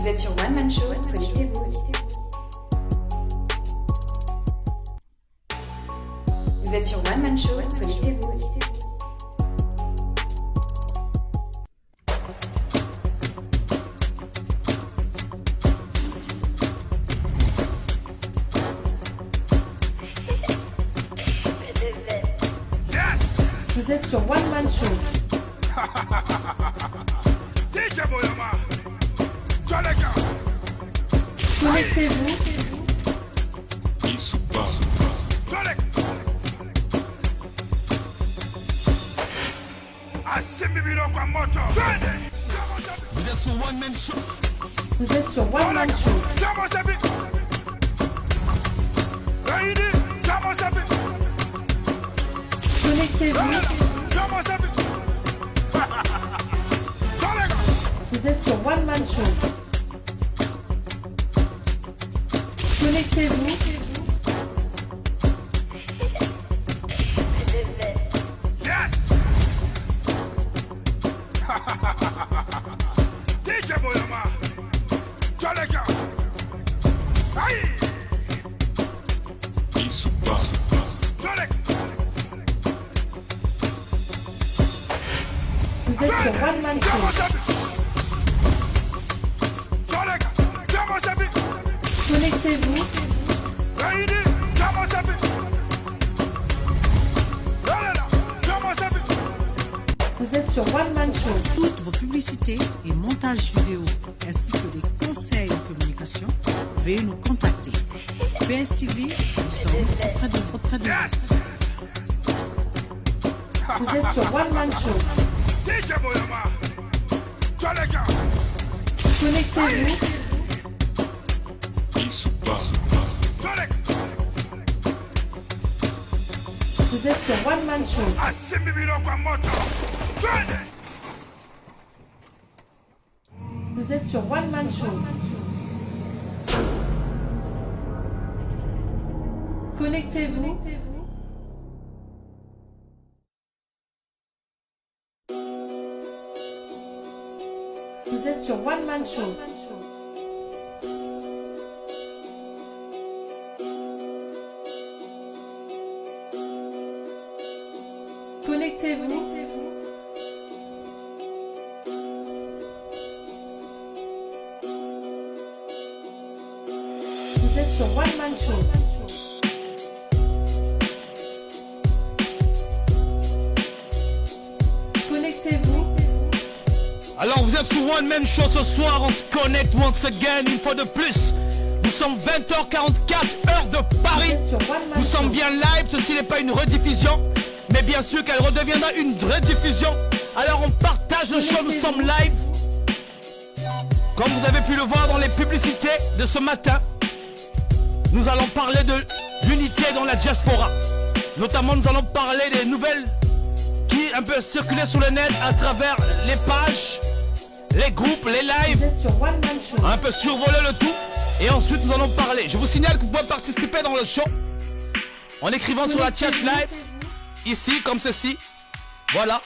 Vous êtes sur One Man Show, connectez-vous. Vous êtes sur One Man Show, connectez-vous. Vous êtes sur One Man Show. Connectez-vous. Vous êtes sur One Man Show. Vous êtes sur One Man Show. Connectez-vous. Vous êtes sur One Man Show. Connectez-vous. Vous êtes sur One Man Show. Connectez-vous. Vous êtes sur One Man Show. Toutes vos publicités et montages vidéo ainsi que des conseils en communication, veuillez nous contacter. PSTV, nous sommes auprès de vous. Vous êtes sur One Man Show. Connectez-vous. Vous êtes sur One Man Show. Vous êtes sur One Man Show. Connectez-vous. Vous êtes sur One Man Show. Connectez-vous. Vous êtes sur One Man Show. Connectez-vous. Alors vous êtes sur One Man Show ce soir, on se connecte once again, une fois de plus. Nous sommes 20h44, heure de Paris. Nous sommes bien live, ceci n'est pas une rediffusion, mais bien sûr qu'elle redeviendra une rediffusion. Alors on partage le show, nous sommes live. Comme vous avez pu le voir dans les publicités de ce matin, nous allons parler de l'unité dans la diaspora. Notamment nous allons parler des nouvelles qui un peu circulaient sur le net à travers les pages, les groupes, les lives. Vous êtes sur One Man Show. Un peu survoler le tout. Et ensuite nous allons parler. Je vous signale que vous pouvez participer dans le show en écrivant sur la chat live. Ici comme ceci. Voilà.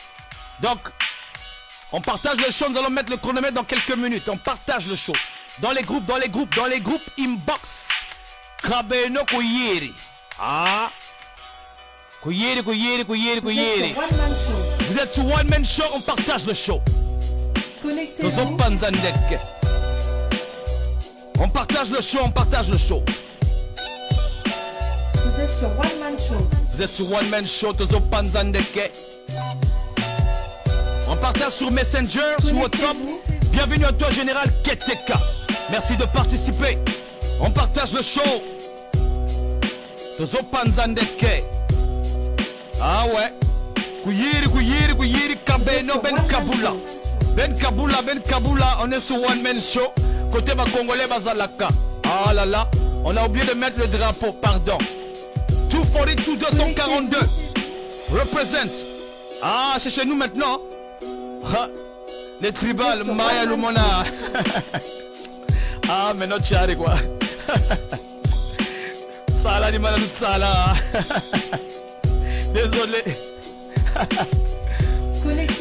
Donc on partage le show. Nous allons mettre le chronomètre dans quelques minutes. On partage le show. Dans les groupes inbox. Krabeno Kouyeri. Ah. Kouyeri. Vous êtes sur One Man Show. On partage le show. Connectez-vous. On partage le show, Vous êtes sur One Man Show. Vous êtes sur One Man Show, Tozo Panzandeke. On partage sur Messenger, sur WhatsApp. Bienvenue à toi, Général Keteka. Merci de participer. On partage le show. Tozo Panzandeke. Ah ouais. Kouyiri, Kabeno, Ben Kaboula, on est sur One Man Show. Côté ma Congolais Bazalaka. Ah là là, on a oublié de mettre le drapeau, pardon. 242 242. Represent. Ah, c'est chez nous maintenant. Ah, les tribales, Maya Lumona. Ah, mais notre chari quoi. Sala ni malade sala. Désolé.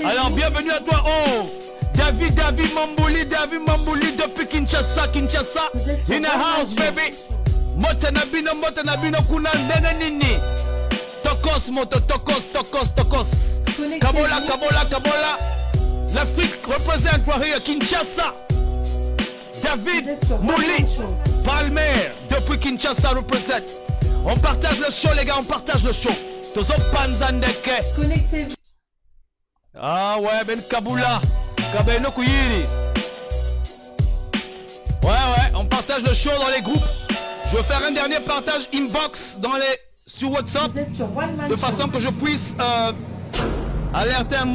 Alors bienvenue à toi. Oh, David Mambouli depuis Kinshasa. Vous êtes sur In the One house, Man Show. baby. Motanabino kuna ndenge nini. Tokos moto, tokos. Connectez-vous. Kabola. L'Afrique représente Warrior Kinshasa. Vous David êtes sur One Mouli. Man Show. Palmer depuis Kinshasa représente. On partage le show, les gars, on partage le show. Tozo Panzandeke. Connectez-vous. Ah ouais, Ben Kabula. Kabeno Kouiri. Ouais, on partage le show dans les groupes. Je vais faire un dernier partage inbox sur WhatsApp. Vous êtes sur One Man De Show. façon que je puisse alerter un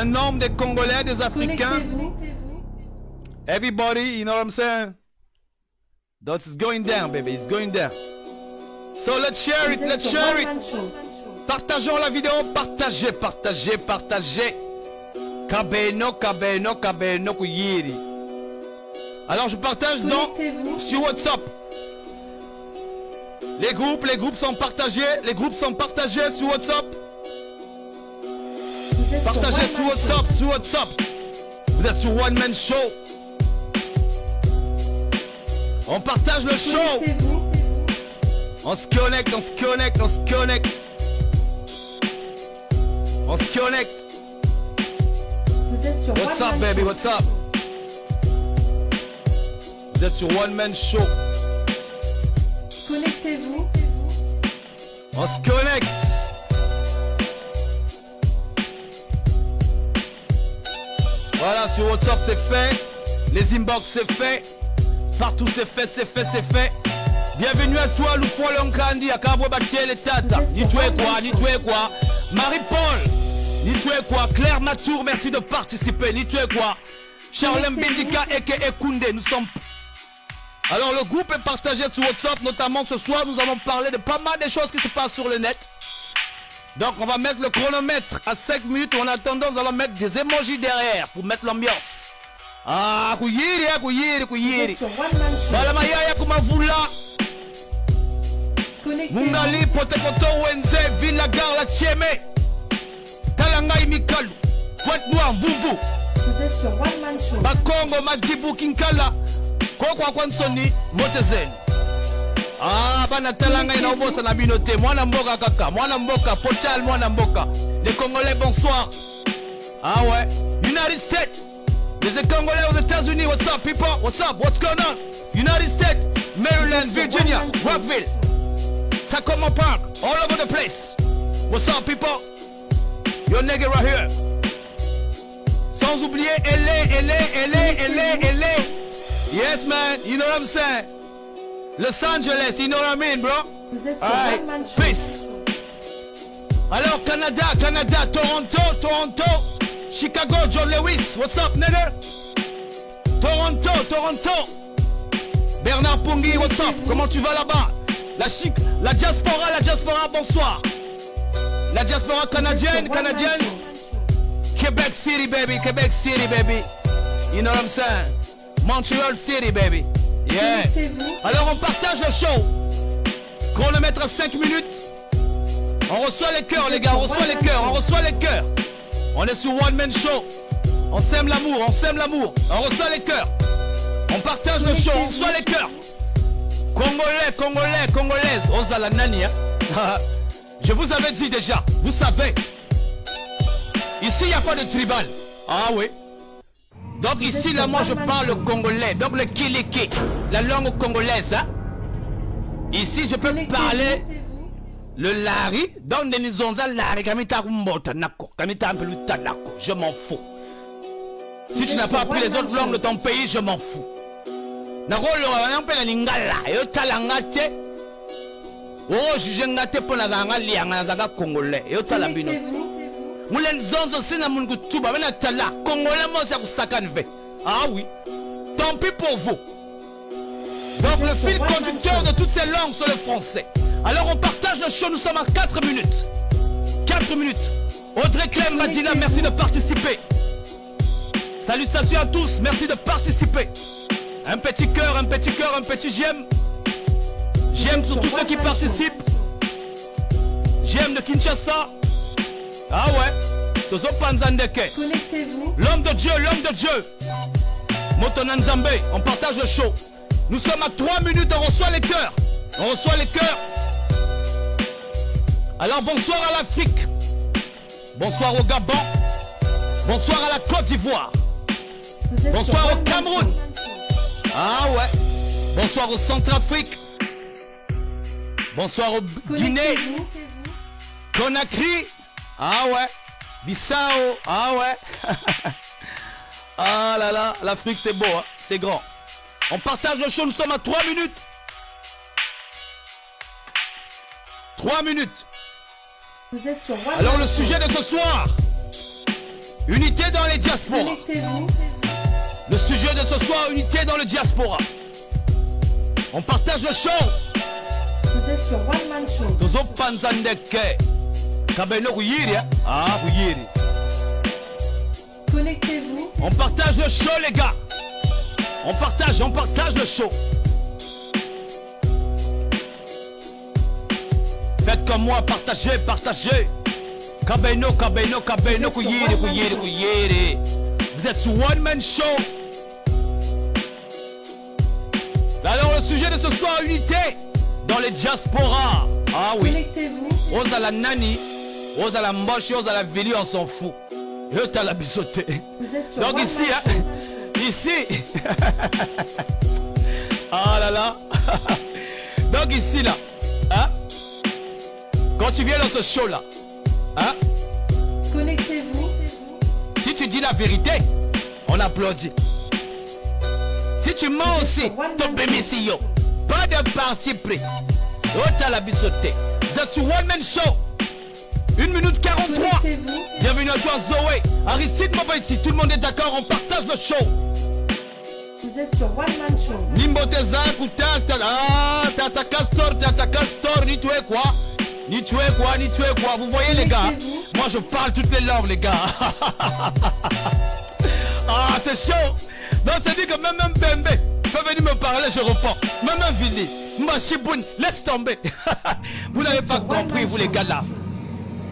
nombre des Congolais, des Africains. Connectez-vous. Everybody, you know what I'm saying? That's going down, baby. It's going down. So let's share it. Vous êtes Let's sur share One it. Man Show. Partageons la vidéo. Partagez. Kabeno Kuyiri. Alors je partage Connectez-vous. sur WhatsApp. Les groupes sont partagés. Les groupes sont partagés sur WhatsApp. Vous êtes Partagez sur One sur Man Show. WhatsApp. Vous êtes sur One Man Show. On partage le show. Connectez-vous. On se connecte. Vous êtes sur What's One up, Man baby? Show. What's up? Vous êtes sur One Man Show. Connectez-vous. On se connecte. Voilà, sur WhatsApp c'est fait. Les inbox c'est fait. Partout c'est fait. Bienvenue à toi, Loufo Lonkandi, à Kabwe Batiel et Tata. Ni toi quoi. Marie-Paul, ni toi quoi. Claire Matour, merci de participer. Ni toi quoi. Charlem Bindika et Ekunde, nous sommes. Alors le groupe est partagé sur WhatsApp, notamment ce soir nous allons parler de pas mal de choses qui se passent sur le net. Donc on va mettre le chronomètre à 5 minutes, en attendant nous allons mettre des emojis derrière pour mettre l'ambiance. Ah, Kuyiri. Vous êtes sur One Man Show. Voilà Mayaya Kumavula, Connectez-vous. Mungali, Potepoto, Wenze, Villa Gare, la Tieme, Talangai Mikalu, Pointe-Noire, Vuvu, Vous êtes sur One Man Show. Bakongo, Madibu, Kinkala, Kokwa Kwansoni, Motezen. Ah, bana Talangai na obosa na binote, mwana mboka kaka, mwana mboka, Pochal, mwana mboka. Les Congolais, bonsoir. Ah ouais, United States. Les Congolais aux États-Unis, what's up people? What's up? What's going on? United States, Maryland, Virginia, Rockville, Tacoma Park, all over the place. What's up people? Your nigga right here. Sans oublier LA. Yes man, you know what I'm saying? Los Angeles, you know what I mean bro? Vous êtes sur Alright, One Man Show. peace. Alors Canada, Toronto, Chicago, John Lewis, what's up nigga? Toronto. Bernard Pongi, what's up? Comment tu vas là-bas? La diaspora, bonsoir. La diaspora canadienne. Quebec City, baby. You know what I'm saying? Montreal City, baby. Yeah. Connectez-vous. Alors on partage le show. Chronomètre à 5 minutes. On reçoit les cœurs, les gars. On reçoit les cœurs. On est sur One Man Show. On sème l'amour. On reçoit les cœurs. On partage le show. On reçoit les cœurs. Congolaises. Ozala Nani. Je vous avais dit déjà. Vous savez. Ici, il n'y a pas de tribal. Ah oui. Donc ici, là, moi, je parle le congolais. Donc le kiliki. La langue congolaise. Hein? Ici, je peux parler le lari. Donc, Denizonza lari. Kamita Rumbota Nako. Kamita Ampeluta Nako. Je m'en fous. Si tu n'as pas appris les autres langues de ton pays, je m'en fous. Nako, on appelle Lingala. Yo talangate. Oh, je n'ai pas la lianga congolais. Yo talabino. Moulen zonzo sina mungu tuba. Mena tala. Congolais, moi, c'est pour ça qu'on veut. Ah oui. Tant pis pour vous. Donc, le fil conducteur de toutes ces langues, c'est le français. Alors, on partage le show. Nous sommes à 4 minutes. 4 minutes. Audrey Clem Badina, merci de participer. Salutations à tous. Merci de participer. Un petit cœur, un petit j'aime. J'aime sur tous ceux qui participent. J'aime de Kinshasa. Ah ouais. Tozo Panzandeke. Connectez-vous. L'homme de Dieu, l'homme de Dieu. Motonanzambe, on partage le show. Nous sommes à 3 minutes, on reçoit les cœurs. On reçoit les cœurs. Alors bonsoir à l'Afrique. Bonsoir au Gabon. Bonsoir à la Côte d'Ivoire. Vous êtes Bonsoir sur au One Man Cameroun. Show. Ah ouais. Bonsoir au Centrafrique. Bonsoir au Guinée. Connectez-vous. Conakry. Ah ouais. Bissau. Ah ouais. Ah là là. L'Afrique c'est beau, hein? C'est grand. On partage le show. Nous sommes à 3 minutes. 3 minutes. Vous êtes sur One Alors Man le Show. sujet de ce soir. Unité dans les diasporas. Connectez-vous. Le sujet de ce soir, unité dans le diaspora. On partage le show. Vous êtes sur One Man Show. Tozo Panzandeke. Kabeno Ruyiri. Ah, Ruyiri. Connectez-vous. On partage le show, les gars. On partage le show. Faites comme moi, partagez, partagez. Kabeno, Kabeno, Kabeno, Ruyiri, Ruyiri, Ruyiri. Vous êtes sur One Man Show. Alors le sujet de ce soir, unité dans les diasporas. Ah oui. Connectez-vous. Ose à la nani, ose à la moche, ose à la vili, on s'en fout. Et t'as la bisoté. Vous êtes sur Donc One ici, Man hein, Show. ici. Ah là là. Donc ici là, hein, quand tu viens dans ce show là, hein, Connectez-vous. si tu dis la vérité, on applaudit. Si tu mens aussi, ton bébé si yo. Pas de parti pris. Oh t'as la bisoté. Vous êtes sur One Man Show. 1 minute 43. Connectez-vous. Bienvenue à toi Zoé. Aristide Moba ici, tout le monde est d'accord, on partage le show. Vous êtes sur One Man Show. Nimbo Teza, Tata Castor, ni tu es quoi? Ni tu es quoi, ni tu es quoi? Vous voyez les gars? Moi je parle toutes les langues les gars. Ah c'est chaud. Donc c'est dit que même un Bembe peut venir me parler, je reprends. Même un Vili, Machiboun, laisse tomber. Vous n'avez pas compris vous les gars là.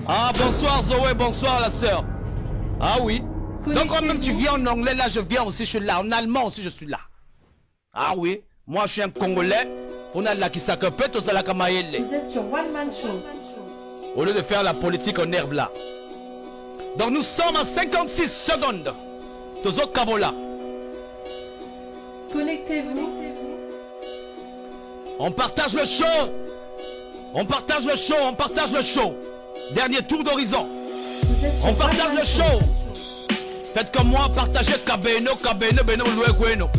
Ah bonsoir Zoé, bonsoir la sœur. Ah oui. Donc quand même tu viens en anglais, là je viens aussi, je suis là. En allemand aussi je suis là. Ah oui. Moi je suis un Congolais. On a la qui s'accapète, on a la Kamaele. Vous êtes sur One Man Show. Au lieu de faire la politique en herbe là. Donc nous sommes à 56 secondes. Tozo Kabola. Connectez-vous. On partage le show. On partage le show, on partage le show. Dernier tour d'horizon. Vous êtes sur On One partage Man le show. Faites comme moi, partagez Kabeno, Kabeno, Beno, Loué, Gweno.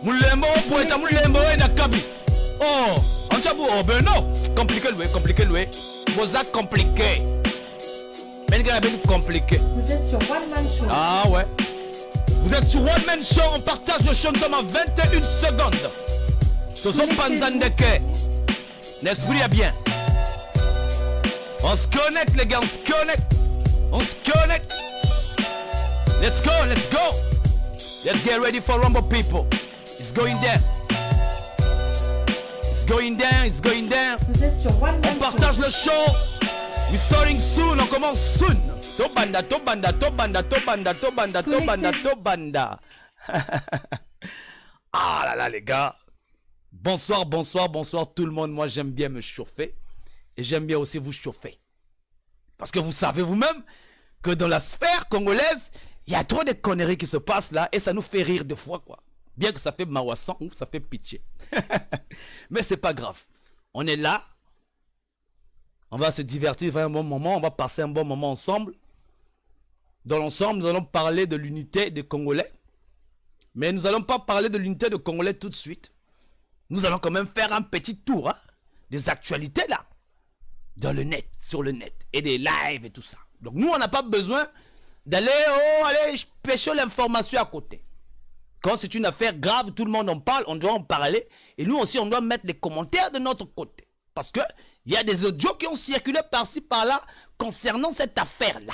Moulembo, Poeta, Moulembo, et Nakabi. Oh, on t'a oh, Beno. Compliqué, Loué. Vos actes compliqués. Mais les gars, compliqué. Vous êtes sur One Man Show. Ah ouais. Vous êtes sur One Man Show, on partage le show, nous sommes à 21 secondes. Tozo Panzandeke. L'esprit est bien. On se connecte les gars, on se connecte. On se connecte. Let's go, let's go. Let's get ready for Rumble people. It's going down. It's going down, it's going down. Vous êtes sur One Man On partage Show. le show. We're starting soon, on commence soon. Tobanda, Tobanda, Tobanda, Tobanda, Tobanda, Tobanda, Tobanda. Ah là là les gars. Bonsoir, bonsoir, bonsoir tout le monde. Moi j'aime bien me chauffer. Et j'aime bien aussi vous chauffer. Parce que vous savez vous-même que dans la sphère congolaise, il y a trop de conneries qui se passent là. Et ça nous fait rire des fois quoi. Bien que ça fait mawassan ou ça fait pitié. Mais c'est pas grave. On est là. On va se divertir, faire un bon moment. On va passer un bon moment ensemble. Dans l'ensemble, nous allons parler de l'unité des Congolais. Mais nous n'allons pas parler de l'unité des Congolais tout de suite. Nous allons quand même faire un petit tour hein, des actualités là. Dans le net, sur le net. Et des lives et tout ça. Donc nous, on n'a pas besoin d'aller pêcher l'information à côté. Quand c'est une affaire grave, tout le monde en parle, on doit en parler. Et nous aussi, on doit mettre les commentaires de notre côté. Parce qu'il y a des audios qui ont circulé par-ci, par-là, concernant cette affaire-là.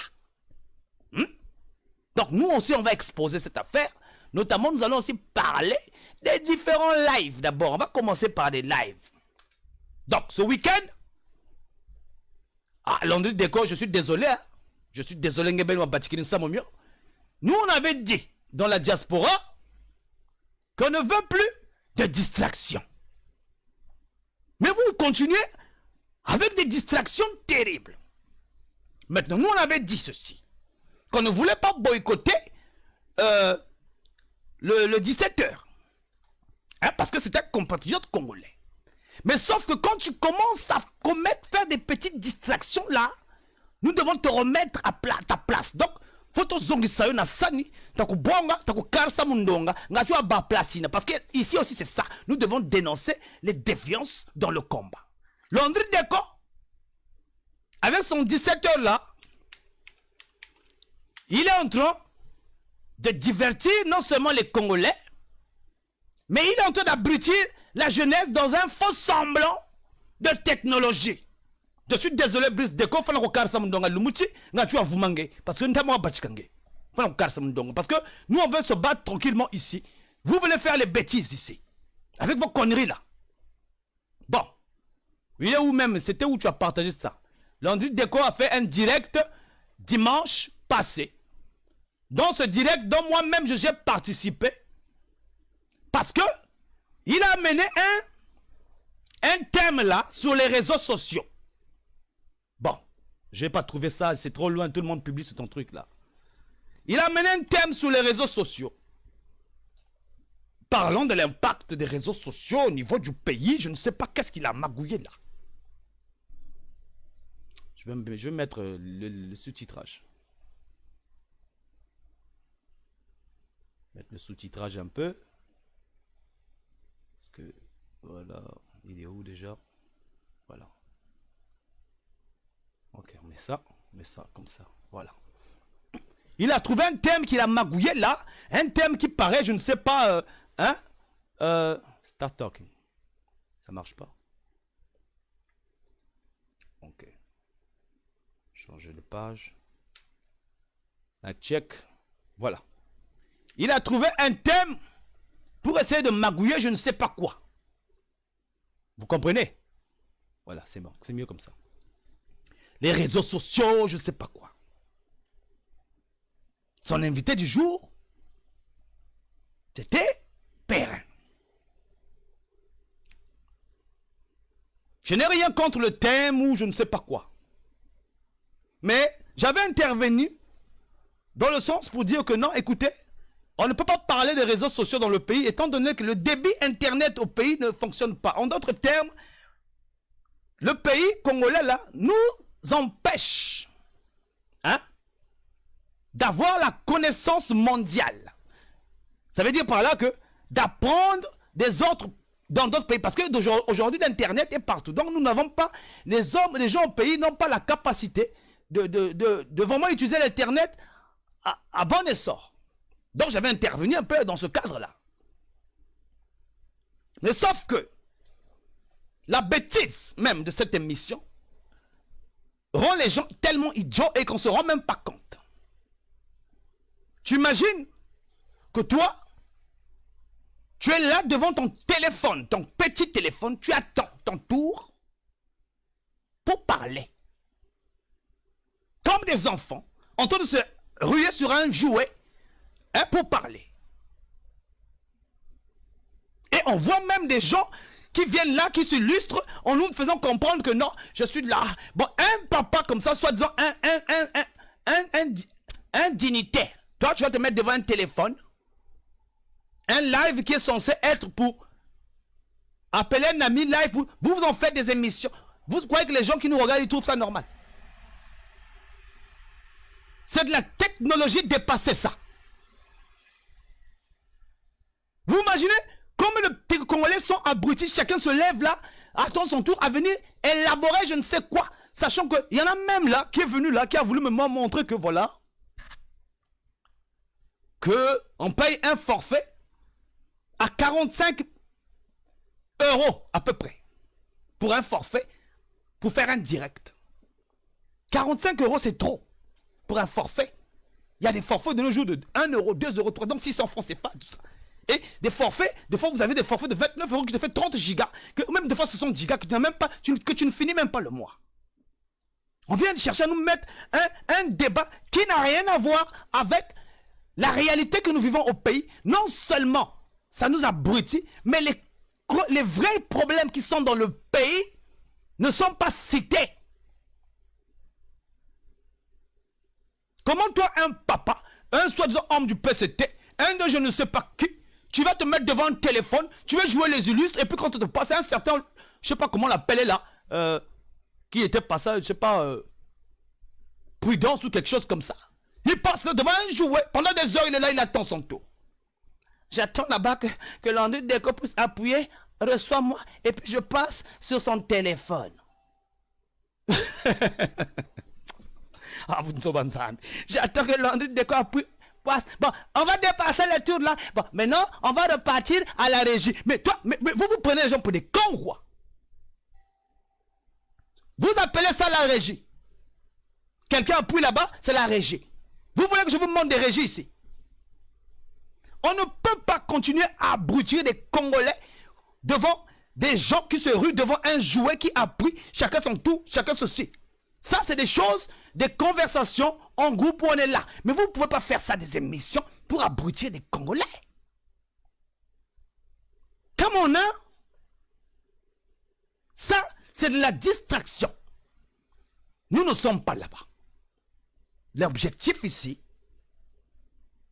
Donc nous aussi, on va exposer cette affaire. Notamment, nous allons aussi parler des différents lives. D'abord, on va commencer par des lives. Donc, ce week-end, Landry Déco, je suis désolé. Hein, Je suis désolé, nous on avait dit dans la diaspora qu'on ne veut plus de distractions. Mais vous continuez avec des distractions terribles. Maintenant, nous on avait dit ceci, qu'on ne voulait pas boycotter le 17h. Hein, parce que c'était un compatriote congolais. Mais sauf que quand tu commences à faire des petites distractions là, nous devons te remettre à ta place. Donc, faut te zongisayo na sani, takubonga, takukarsa mundonga, ngachua ba place. Parce que ici aussi c'est ça. Nous devons dénoncer les déviances dans le combat. Landry Deko, avec son 17h là, il est en train de divertir non seulement les Congolais, mais il est en train d'abrutir la jeunesse dans un faux semblant de technologie. Je suis désolé, Brice Deko, parce que nous on veut se battre tranquillement ici. Vous voulez faire les bêtises ici, avec vos conneries là. Bon, il est où même? C'était où tu as partagé ça? Landry Deko a fait un direct dimanche passé. Dans ce direct dont moi-même j'ai participé, parce que il a amené un thème là sur les réseaux sociaux. Bon, je n'ai pas trouvé ça, c'est trop loin, tout le monde publie sur ton truc là. Il a amené un thème sur les réseaux sociaux. Parlons de l'impact des réseaux sociaux au niveau du pays, je ne sais pas qu'est-ce qu'il a magouillé là. Je vais mettre le sous-titrage. Mettre le sous-titrage un peu. Parce que, voilà, il est où déjà? Voilà. Ok, on met ça comme ça, voilà. Il a trouvé un thème qu'il a magouillé là, un thème qui paraît, je ne sais pas, start talking. Ça marche pas. Ok. Changer de page. Un check. Voilà. Il a trouvé un thème pour essayer de magouiller je ne sais pas quoi. Vous comprenez? Voilà, c'est bon, c'est mieux comme ça. Les réseaux sociaux, je ne sais pas quoi. Son invité du jour, c'était Perrin. Je n'ai rien contre le thème ou je ne sais pas quoi. Mais j'avais intervenu dans le sens pour dire que non, écoutez, on ne peut pas parler des réseaux sociaux dans le pays étant donné que le débit internet au pays ne fonctionne pas. En d'autres termes, le pays congolais là nous empêche d'avoir la connaissance mondiale. Ça veut dire par là que d'apprendre des autres dans d'autres pays. Parce que aujourd'hui l'internet est partout. Donc nous n'avons pas, les gens au pays n'ont pas la capacité de vraiment utiliser l'internet à bon essor. Donc j'avais intervenu un peu dans ce cadre-là. Mais sauf que la bêtise même de cette émission rend les gens tellement idiots et qu'on ne se rend même pas compte. Tu imagines que toi, tu es là devant ton téléphone, ton petit téléphone, tu attends ton tour pour parler. Comme des enfants, en train de se ruer sur un jouet pour parler. Et on voit même des gens qui viennent là, qui s'illustrent en nous faisant comprendre que non, je suis là. Bon, un papa comme ça, soi-disant un dignitaire. Toi, tu vas te mettre devant un téléphone, un live qui est censé être pour appeler un ami live. Vous en faites des émissions. Vous croyez que les gens qui nous regardent, ils trouvent ça normal? C'est de la technologie dépassée, ça. Vous imaginez comme les Congolais sont abrutis, chacun se lève là, attend son tour à venir élaborer je ne sais quoi, sachant qu'il y en a même là qui est venu là, qui a voulu me montrer que voilà, qu'on paye un forfait à 45 € à peu près, pour un forfait, pour faire un direct. 45 € c'est trop, pour un forfait. Il y a des forfaits de nos jours de 1 €, 2 €, 3, donc 600 francs, c'est pas tout ça. Et des forfaits, des fois vous avez des forfaits de 29 € qui te fait 30 gigas, que même des fois 60 gigas que tu n'as même pas, que tu ne finis même pas le mois. On vient de chercher à nous mettre un débat qui n'a rien à voir avec la réalité que nous vivons au pays. Non seulement ça nous abrutit, mais les vrais problèmes qui sont dans le pays ne sont pas cités. Comment toi, un papa, un soi-disant homme du PCT, un de je ne sais pas qui, tu vas te mettre devant un téléphone, tu vas jouer les illustres, et puis quand tu te passes un certain, je sais pas comment l'appeler là, qui était passé, je sais pas, Prudence ou quelque chose comme ça. Il passe là devant un jouet, pendant des heures il est là, il attend son tour. J'attends là-bas que Landry Deco puisse appuyer, reçois-moi, et puis je passe sur son téléphone. Ah, vous ne savez pas. J'attends que Landry Deco appuie. Bon, on va dépasser les tours là. Bon, maintenant, on va repartir à la régie. Mais toi, vous prenez les gens pour des cons, quoi. Vous appelez ça la régie. Quelqu'un appuie là-bas, c'est la régie. Vous voulez que je vous montre des régies ici? On ne peut pas continuer à abrutir des Congolais devant des gens qui se ruent devant un jouet qui appuie, chacun son tour, chacun ceci. Ça, c'est des choses, des conversations en groupe où on est là. Mais vous ne pouvez pas faire ça des émissions pour abrutir des Congolais. Comme on a, ça, c'est de la distraction. Nous ne sommes pas là-bas. L'objectif ici,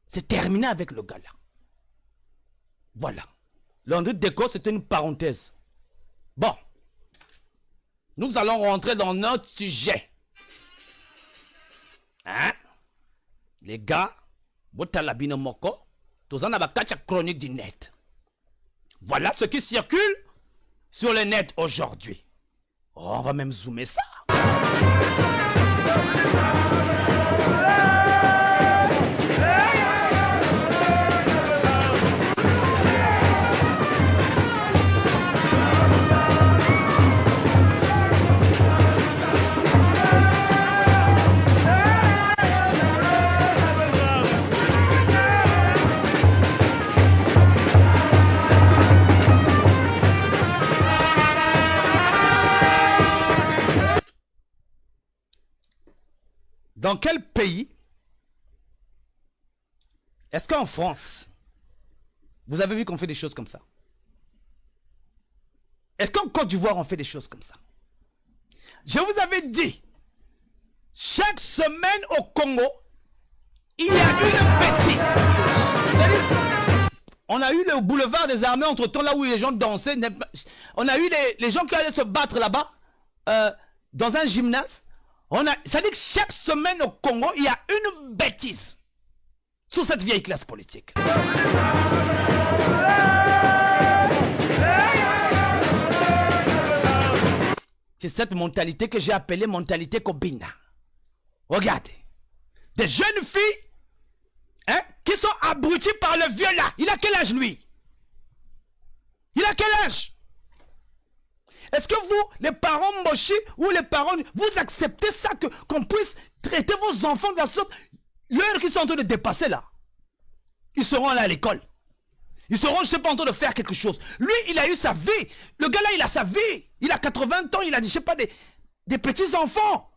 c'est terminer avec le gars là. Voilà. Landry Deco, c'était une parenthèse. Bon. Nous allons rentrer dans notre sujet. Hein? Les gars, Botalabino Moko, tous en avez chronique du net. Voilà ce qui circule sur le net aujourd'hui. Oh, on va même zoomer ça. Dans quel pays est-ce qu'en France, vous avez vu qu'on fait des choses comme ça? Est-ce qu'en Côte d'Ivoire, on fait des choses comme ça? Je vous avais dit, chaque semaine au Congo, il y a une bêtise. C'est-à-dire, on a eu le boulevard des armées entre-temps, là où les gens dansaient. On a eu les gens qui allaient se battre là-bas, dans un gymnase. Ça dit que chaque semaine au Congo, il y a une bêtise sur cette vieille classe politique. C'est cette mentalité que j'ai appelée mentalité Kobina. Regardez. Des jeunes filles qui sont abruties par le vieux là. Il a quel âge lui? Il a quel âge? Est-ce que vous, les parents mochis ou les parents, vous acceptez ça qu'on puisse traiter vos enfants de la sorte? L'heure qu'ils sont en train de dépasser là, ils seront là à l'école. Ils seront, je ne sais pas, en train de faire quelque chose. Lui, il a eu sa vie. Le gars là, il a sa vie. Il a 80 ans, il a dit, je ne sais pas, des petits-enfants.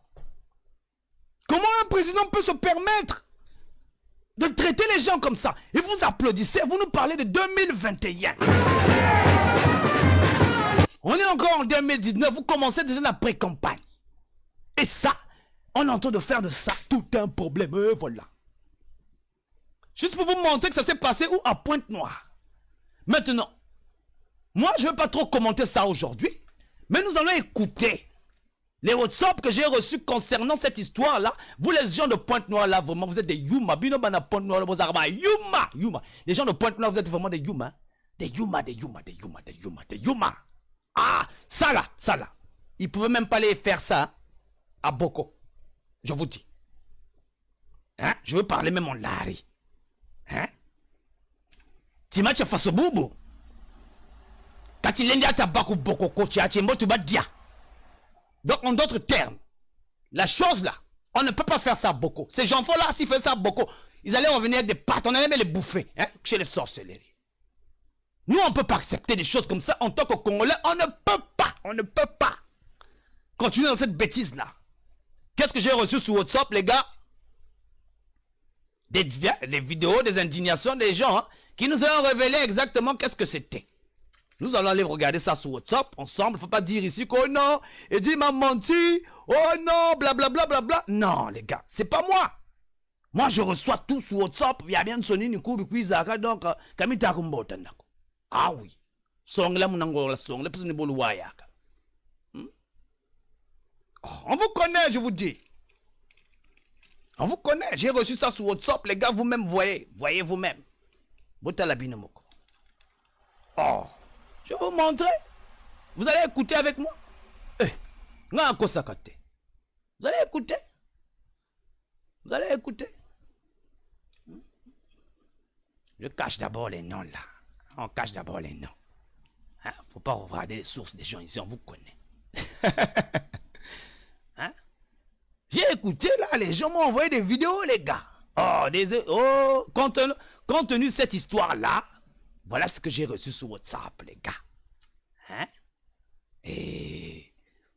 Comment un président peut se permettre de traiter les gens comme ça? Et vous applaudissez, vous nous parlez de 2021. On est encore en 2019, vous commencez déjà la pré-campagne. Et ça, on est en train de faire de ça tout un problème. Et voilà. Juste pour vous montrer que ça s'est passé où? À Pointe-Noire. Maintenant, moi je ne vais pas trop commenter ça aujourd'hui, mais nous allons écouter les WhatsApp que j'ai reçus concernant cette histoire-là. Vous les gens de Pointe-Noire là, vraiment, vous êtes des Yuma. Binobana Pointe-Noire, vous êtes Yuma. Yuma. Les gens de Pointe-Noire, vous êtes vraiment des Yuma. Des Yuma, des Yuma, des Yuma, des Yuma, des Yuma. Ah, ça là. Ils ne pouvaient même pas aller faire ça à Boko. Je vous dis. Hein? Je veux parler même en Lari. Hein? Timache Fasobubu. Quand il est à Boko Boko, donc en d'autres termes, la chose là, on ne peut pas faire ça à Boko. Ces gens-là, s'ils faisaient ça à Boko, ils allaient revenir avec des pâtes, on allait les bouffer, hein, chez les sorcelleries. Nous, on ne peut pas accepter des choses comme ça en tant que Congolais. On ne peut pas continuer dans cette bêtise-là. Qu'est-ce que j'ai reçu sur WhatsApp, les gars? Des vidéos, des indignations des gens hein, qui nous ont révélé exactement qu'est-ce que c'était. Nous allons aller regarder ça sur WhatsApp ensemble. Il ne faut pas dire ici que oh non, et dit m'a menti. Oh non, blablabla. Bla, bla, bla. Non, les gars, c'est pas moi. Moi, je reçois tout sur WhatsApp. Il y a bien sonné une coupe, donc, kamita kumbotandako. Ah oui. Song la munangola song, la personne bolu wayaka. On vous connaît, je vous dis. On vous connaît. J'ai reçu ça sur WhatsApp. Les gars, vous-même voyez. Voyez vous-même. Botalabinamoko. Oh. Je vais vous montrer. Vous allez écouter avec moi. Vous allez écouter. Vous allez écouter. Je cache d'abord les noms là. On cache d'abord les noms. Hein? Faut pas regarder les sources des gens ici, on vous connaît. Hein? J'ai écouté là, les gens m'ont envoyé des vidéos, les gars. Compte tenu de cette histoire là, voilà ce que j'ai reçu sur WhatsApp, les gars. Hein? Et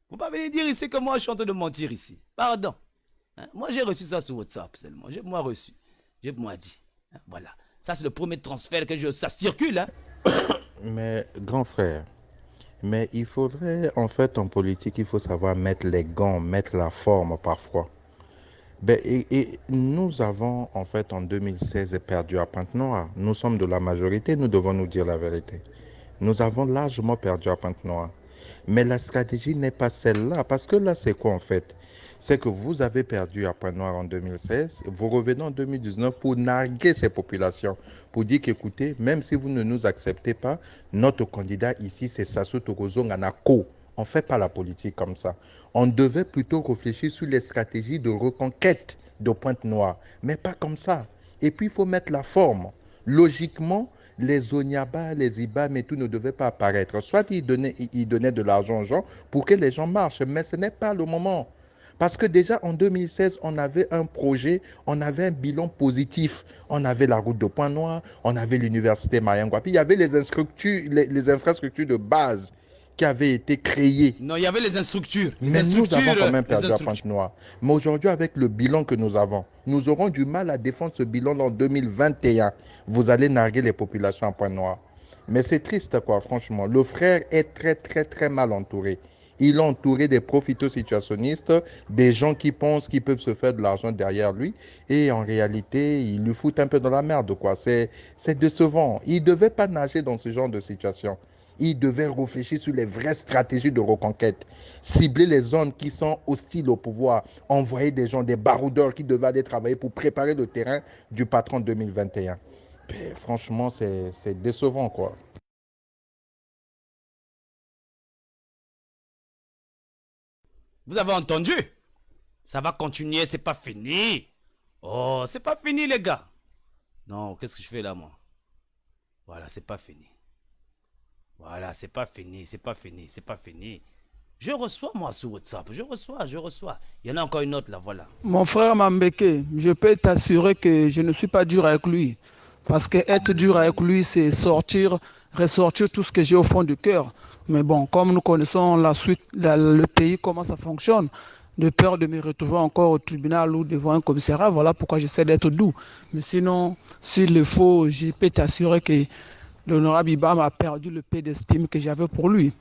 vous ne pouvez pas venir dire ici que moi je suis en train de mentir ici. Pardon. Hein? Moi j'ai reçu ça sur WhatsApp seulement. J'ai moi reçu. J'ai moi dit. Hein? Voilà. Ça c'est le premier transfert que ça circule. Hein? Mais grand frère, mais il faudrait, en fait, en politique, il faut savoir mettre les gants, mettre la forme parfois. Et nous avons, en fait, en 2016, perdu à Pointe-Noire. Nous sommes de la majorité, nous devons nous dire la vérité. Nous avons largement perdu à Pointe-Noire. Mais la stratégie n'est pas celle-là, parce que là, c'est quoi en fait? C'est que vous avez perdu à Pointe-Noire en 2016, vous revenez en 2019 pour narguer ces populations, pour dire qu'écoutez, même si vous ne nous acceptez pas, notre candidat ici, c'est Sassou Togozo Nganako. On ne fait pas la politique comme ça. On devait plutôt réfléchir sur les stratégies de reconquête de Pointe-Noire, mais pas comme ça. Et puis, il faut mettre la forme. Logiquement, les Onyaba, les Ibam et tout ne devaient pas apparaître. Soit ils donnaient de l'argent aux gens pour que les gens marchent, mais ce n'est pas le moment. Parce que déjà en 2016, on avait un projet, on avait un bilan positif. On avait la route de Pointe-Noire, on avait l'université Mariangouapi, il y avait les infrastructures de base qui avaient été créées. Non, il y avait les infrastructures. Mais nous avons quand même perdu à Pointe-Noire. Mais aujourd'hui, avec le bilan que nous avons, nous aurons du mal à défendre ce bilan en 2021. Vous allez narguer les populations à Pointe-Noire. Mais c'est triste, quoi, franchement. Le frère est très, très, très mal entouré. Il est entouré des profito-situationnistes, des gens qui pensent qu'ils peuvent se faire de l'argent derrière lui. Et en réalité, ils lui foutent un peu dans la merde, quoi. C'est décevant. Il ne devait pas nager dans ce genre de situation. Il devait réfléchir sur les vraies stratégies de reconquête. Cibler les zones qui sont hostiles au pouvoir. Envoyer des gens, des baroudeurs qui devaient aller travailler pour préparer le terrain du patron 2021. Mais franchement, c'est décevant, quoi. Vous avez entendu? Ça va continuer, c'est pas fini. Oh, c'est pas fini, les gars. Non, qu'est-ce que je fais là, moi? Voilà, c'est pas fini. Voilà, c'est pas fini, c'est pas fini, c'est pas fini. Je reçois, moi, sur WhatsApp. Je reçois. Il y en a encore une autre, là, voilà. Mon frère Mambeke, je peux t'assurer que je ne suis pas dur avec lui. Parce que être dur avec lui, c'est ressortir tout ce que j'ai au fond du cœur. Mais bon, comme nous connaissons la suite, le pays, comment ça fonctionne, de peur de me retrouver encore au tribunal ou devant un commissariat, voilà pourquoi j'essaie d'être doux. Mais sinon, s'il le faut, je peux t'assurer que l'honorable Ibam a perdu le peu d'estime que j'avais pour lui.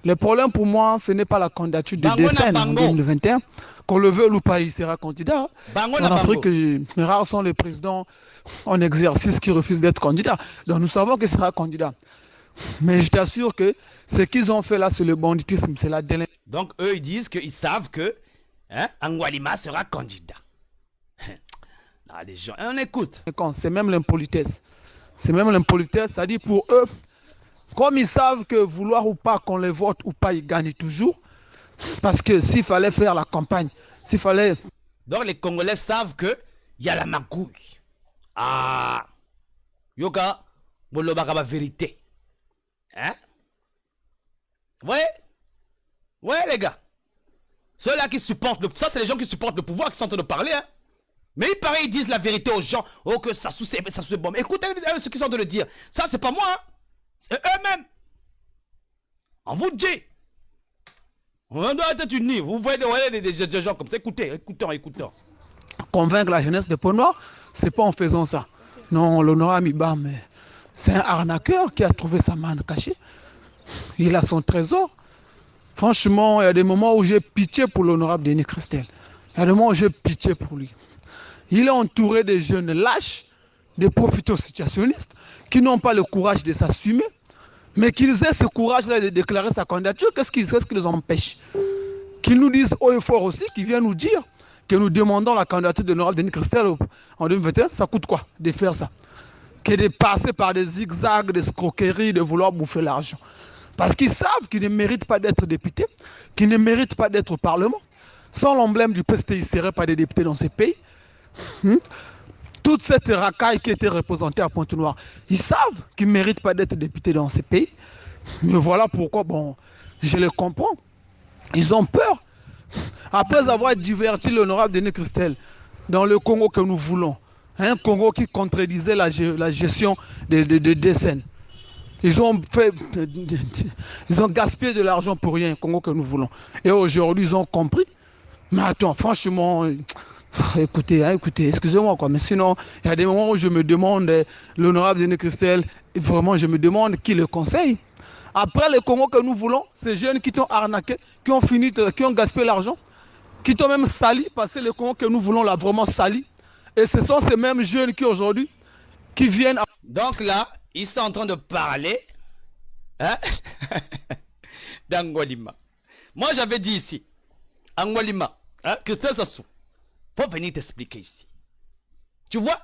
Le problème pour moi, ce n'est pas la candidature de Dessène en 2021. Qu'on le veuille ou pas, il sera candidat. En Afrique, rares sont les présidents en exercice qui refusent d'être candidat. Donc nous savons qu'il sera candidat. Mais je t'assure que ce qu'ils ont fait là, c'est le banditisme, c'est la délinquance. Donc eux, ils disent qu'ils savent que Angwalima sera candidat. Là, les gens, on écoute. C'est même l'impolitesse. C'est même l'impolitesse, c'est-à-dire pour eux, comme ils savent que vouloir ou pas qu'on les vote ou pas, ils gagnent toujours. Parce que s'il fallait faire la campagne, s'il fallait... Donc les Congolais savent qu'il y a la magouille. Ah, Yoka, Bolobakaba vérité. Hein? Ouais, les gars. Ceux-là qui supportent ça, c'est les gens qui supportent le pouvoir qui sont en train de parler. Hein? Mais il paraît, ils disent la vérité aux gens. Oh, que ça c'est bon. Écoutez ce qu'ils sont en train de dire. Ça, c'est pas moi. Hein? C'est eux-mêmes. On vous dit. On doit être unis. Vous voyez des gens comme ça. Écoutons. Convaincre la jeunesse de Pont-Noir, c'est pas en faisant ça. Non, l'honorable Ibam, c'est un arnaqueur qui a trouvé sa manne cachée. Il a son trésor. Franchement, il y a des moments où j'ai pitié pour l'honorable Denis Christel. Il y a des moments où j'ai pitié pour lui. Il est entouré de jeunes lâches, des profito-situationnistes, qui n'ont pas le courage de s'assumer, mais qu'ils aient ce courage-là de déclarer sa candidature. Qu'est-ce qui les empêche? Qu'ils nous disent haut et fort aussi, qu'ils viennent nous dire que nous demandons la candidature de l'honorable Denis Christel en 2021, ça coûte quoi de faire ça? Que de passer par des zigzags, des escroqueries, de vouloir bouffer l'argent. Parce qu'ils savent qu'ils ne méritent pas d'être députés, qu'ils ne méritent pas d'être au Parlement. Sans l'emblème du PST, ils ne seraient pas des députés dans ces pays. Toute cette racaille qui était représentée à Pointe-Noire, ils savent qu'ils ne méritent pas d'être députés dans ces pays. Mais voilà pourquoi, bon, je les comprends. Ils ont peur. Après avoir diverti l'honorable Denis Christel dans le Congo que nous voulons, un Congo qui contredisait la gestion des décennies. Ils ont gaspillé de l'argent pour rien, un Congo que nous voulons. Et aujourd'hui, ils ont compris. Mais attends, franchement, écoutez, excusez-moi, quoi. Mais sinon, il y a des moments où je me demande, l'honorable Denis Christel, vraiment, je me demande qui le conseille. Après le Congo que nous voulons, ces jeunes qui t'ont arnaqué, qui ont gaspillé l'argent, qui t'ont même sali, parce que le Congo que nous voulons l'a vraiment sali. Et ce sont ces mêmes jeunes qui aujourd'hui, qui viennent... Donc là, ils sont en train de parler d'Angolima. Moi, j'avais dit ici, Angolima, Christel Sassou, faut venir t'expliquer ici. Tu vois,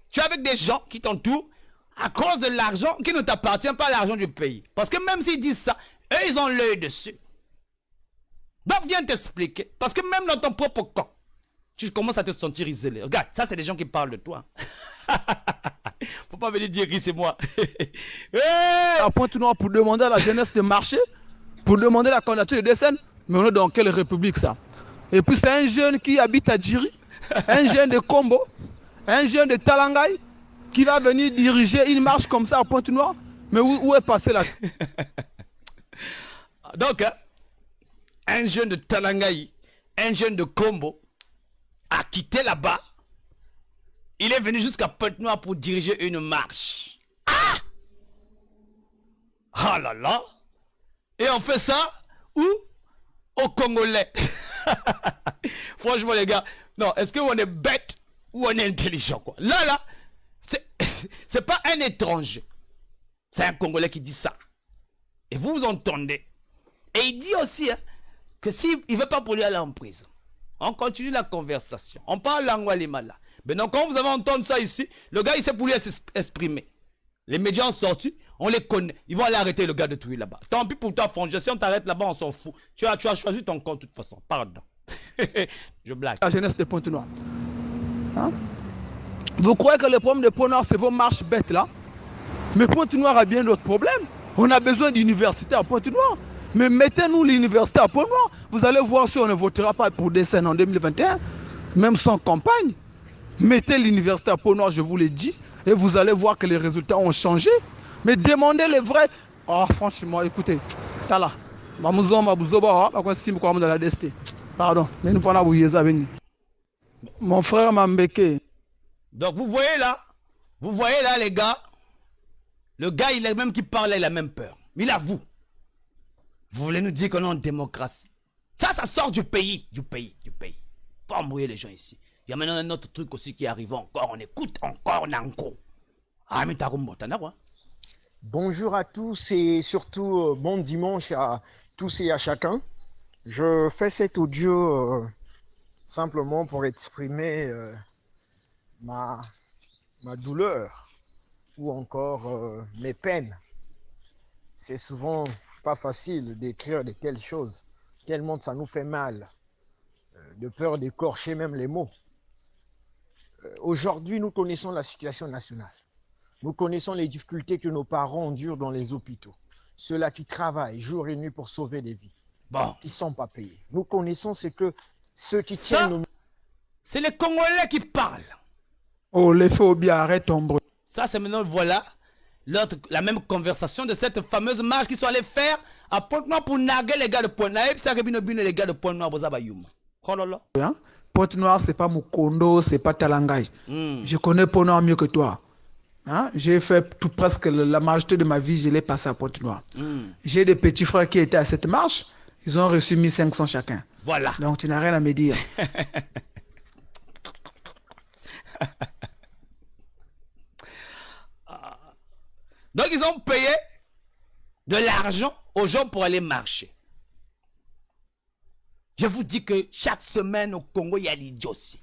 tu es avec des gens qui t'entourent à cause de l'argent qui ne t'appartient pas, l'argent du pays. Parce que même s'ils disent ça, eux, ils ont l'œil dessus. Donc, viens t'expliquer. Parce que même dans ton propre camp, tu commences à te sentir isolé. Regarde, ça, c'est des gens qui parlent de toi. Faut pas venir dire que c'est moi. À Pointe-Noire pour demander à la jeunesse de marcher, pour demander la candidature de Dessène. Mais on est dans quelle république ça? Et puis c'est un jeune qui habite à Djiri, un jeune de Kombo, un jeune de Talangaï, qui va venir diriger une marche comme ça à Pointe-Noire. Mais où est passé là? Donc, un jeune de Talangaï, un jeune de Kombo, a quitté là-bas. Il est venu jusqu'à Pointe-Noire pour diriger une marche. Ah là là. Et on fait ça où? Au Congolais. Franchement les gars, non, est-ce qu'on est bête ou on est intelligent quoi? Là, c'est pas un étranger. C'est un Congolais qui dit ça. Et vous entendez. Et il dit aussi que s'il ne veut pas pour lui aller en prison, on continue la conversation. On parle l'Angolima là. Mais donc quand vous avez entendu ça ici, le gars il sait pour lui s'exprimer. Les médias ont sorti, on les connaît. Ils vont aller arrêter le gars de tout là-bas. Tant pis pour toi, Fonge. Si on t'arrête là-bas, on s'en fout. Tu as choisi ton camp de toute façon. Pardon. Je blague. La jeunesse de Pointe-Noire. Vous croyez que le problème de Pointe-Noire, c'est vos marches bêtes là? Mais Pointe-Noire a bien d'autres problèmes. On a besoin d'université à Pointe-Noire. Mais mettez-nous l'université à Pointe-Noire. Vous allez voir si on ne votera pas pour Dessène en 2021, même sans campagne. Mettez l'université à Pointe-Noire, je vous l'ai dit, et vous allez voir que les résultats ont changé. Mais demandez les vrais. Oh, franchement, écoutez. Tala. Pardon. Mon frère Mambeke. Donc vous voyez là les gars, le gars il est même qui parle, il a même peur. Mais il avoue. Vous voulez nous dire qu'on est en démocratie? Ça sort du pays. Pas embrouiller les gens ici. Il y a maintenant un autre truc aussi qui arrive encore, on écoute encore, on a un gros. Ah mais t'as quoi? Bonjour à tous et surtout bon dimanche à tous et à chacun. Je fais cet audio simplement pour exprimer ma douleur ou encore mes peines. C'est souvent pas facile d'écrire de telles choses, tellement ça nous fait mal, de peur d'écorcher même les mots. Aujourd'hui, nous connaissons la situation nationale. Nous connaissons les difficultés que nos parents endurent dans les hôpitaux. Ceux-là qui travaillent jour et nuit pour sauver des vies. Bon. Qui ne sont pas payés. Nous connaissons ce que ceux qui tiennent nos... C'est les Congolais qui parlent. Oh, les phobies, arrête ton bruit. Ça, c'est maintenant, voilà, la même conversation de cette fameuse marche qu'ils sont allés faire à Pointe-Noire pour narguer les gars de Pointe-Noire. Et puis ça les gars de Pointe-Noire, vous avez oh là là. Hein? Pointe-Noire, c'est pas Mukondo, c'est pas Talangay. Je connais Pointe-Noire mieux que toi. Hein? J'ai fait tout presque la majorité de ma vie, je l'ai passé à Pointe-Noire. J'ai des petits frères qui étaient à cette marche, ils ont reçu 1500 chacun. Voilà. Donc tu n'as rien à me dire. Donc ils ont payé de l'argent aux gens pour aller marcher. Je vous dis que chaque semaine au Congo, il y a l'idiotie.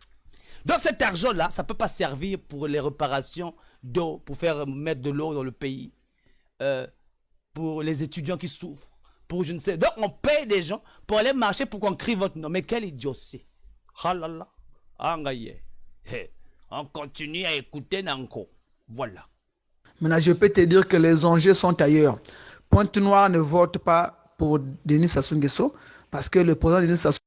Donc cet argent-là, ça ne peut pas servir pour les réparations d'eau, pour faire mettre de l'eau dans le pays, pour les étudiants qui souffrent, pour je ne sais. Donc on paye des gens pour aller marcher pour qu'on crie votre nom. Mais quelle idiotie. Ah là là. On continue à écouter Nanko. Voilà. Maintenant, je peux te dire que les enjeux sont ailleurs. Pointe-Noire ne vote pas pour Denis Sassou Nguesso parce que le président Denis Sassou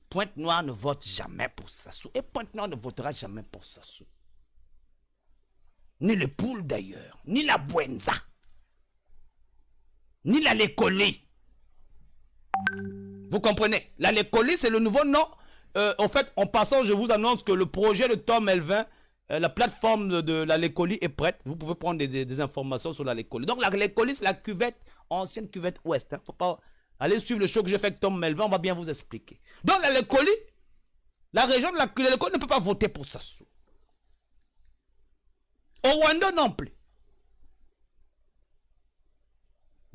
Pointe-Noire ne vote jamais pour Sassou. Et Pointe-Noire ne votera jamais pour Sassou. Ni le Poule d'ailleurs, ni la Bouenza, ni la Lekoli. Vous comprenez? La Lekoli, c'est le nouveau nom. En fait, en passant, je vous annonce que le projet de Tom Elvin, la plateforme de la Lekoli est prête. Vous pouvez prendre des informations sur la Lekoli. Donc la Lekoli, c'est la cuvette, ancienne cuvette ouest. Faut pas aller suivre le show que j'ai fait avec Tom Melvin, on va bien vous expliquer. Donc la Lekoli, la région de la Lekoli ne peut pas voter pour Sassou. Au Rwanda non plus.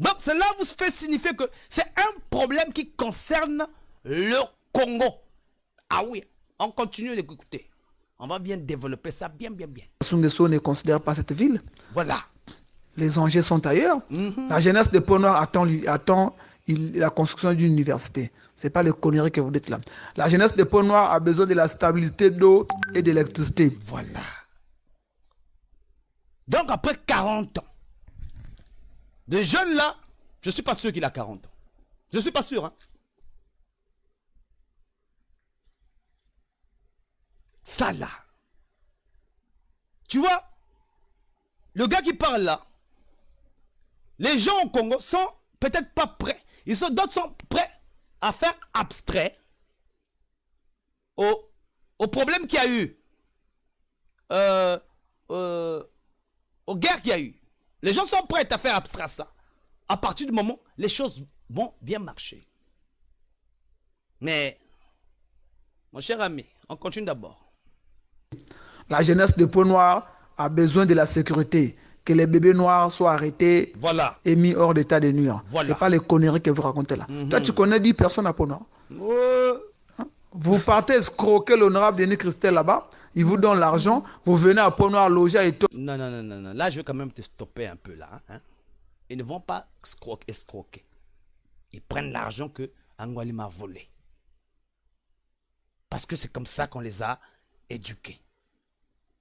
Donc cela vous fait signifier que c'est un problème qui concerne le Congo. Ah oui, on continue d'écouter. On va bien développer ça, bien. Sassou Nguesso ne considère pas cette ville. Voilà. Les enjeux sont ailleurs. La jeunesse de Pointe-Noire attend la construction d'une université. Ce n'est pas le conneries que vous dites là. La jeunesse de Pointe-Noire a besoin de la stabilité d'eau et d'électricité. Voilà. Donc après 40 ans, de jeunes là, je ne suis pas sûr qu'il a 40 ans. Je ne suis pas sûr. Hein. Ça là. Tu vois, le gars qui parle là, les gens au Congo sont peut-être pas prêts. D'autres sont prêts à faire abstrait au problème qu'il y a eu. Aux guerres qu'il y a eu. Les gens sont prêts à faire abstraire ça. À partir du moment où les choses vont bien marcher. Mais, mon cher ami, on continue d'abord. La jeunesse de Pointe-Noire a besoin de la sécurité. Que les bébés noirs soient arrêtés et mis hors d'état de nuire. Ce n'est pas les conneries que vous racontez là. Toi, tu connais 10 personnes à Pointe-Noire. Hein? Vous partez escroquer l'honorable Denis Christel là-bas. Il vous donne l'argent. Vous venez à Pointe-Noire loger et tout. Non. Là, je vais quand même te stopper un peu là. Hein? Ils ne vont pas escroquer. Ils prennent l'argent que Angwali m'a volé. Parce que c'est comme ça qu'on les a éduqués.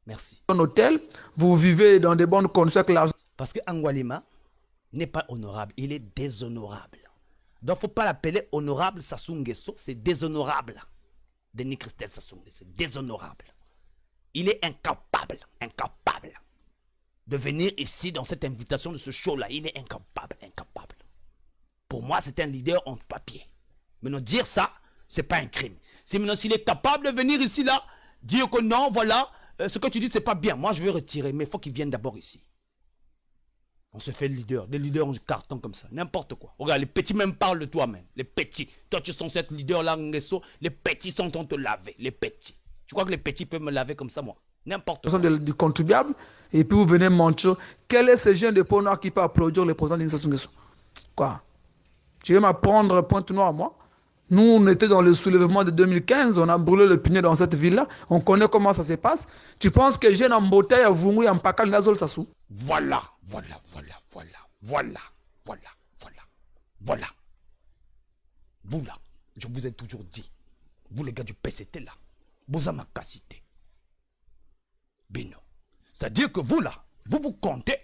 Merci. Un hôtel, vous vivez dans de bonnes conditions avec l'argent. Parce que Angwalima n'est pas honorable, il est déshonorable. Donc, il ne faut pas l'appeler honorable Sassou Nguesso, c'est déshonorable. Denis Christel Sassou Nguesso, c'est déshonorable. Il est incapable de venir ici dans cette invitation de ce show-là. Il est incapable. Pour moi, c'est un leader en papier. Maintenant, dire ça, ce n'est pas un crime. Maintenant, s'il est capable de venir ici, là, dire que non, voilà, ce que tu dis, c'est pas bien. Moi, je vais retirer, mais il faut qu'il vienne d'abord ici. On se fait leader, des leaders en carton comme ça, n'importe quoi. Regarde, les petits même parlent de toi-même. Les petits. Toi, tu es censé être leader là, Nguesso. Les petits sont en train de te laver. Les petits. Tu crois que les petits peuvent me laver comme ça, moi? N'importe quoi. Du contribuable. Et puis, vous venez montrer quel est ce jeune de Pointe-Noire qui peut applaudir le président Denis Sassou Nguesso. Quoi? Tu veux m'apprendre Pointe-Noire, moi? Nous, on était dans le soulèvement de 2015, on a brûlé le pneu dans cette ville-là, on connaît comment ça se passe. Tu penses que j'ai en bouteille à Vungu et en Pakal Nazol Sassou? Voilà. Vous là, je vous ai toujours dit, vous les gars du PCT là, vous avez ma capacité. Bino. C'est-à-dire que vous là, vous comptez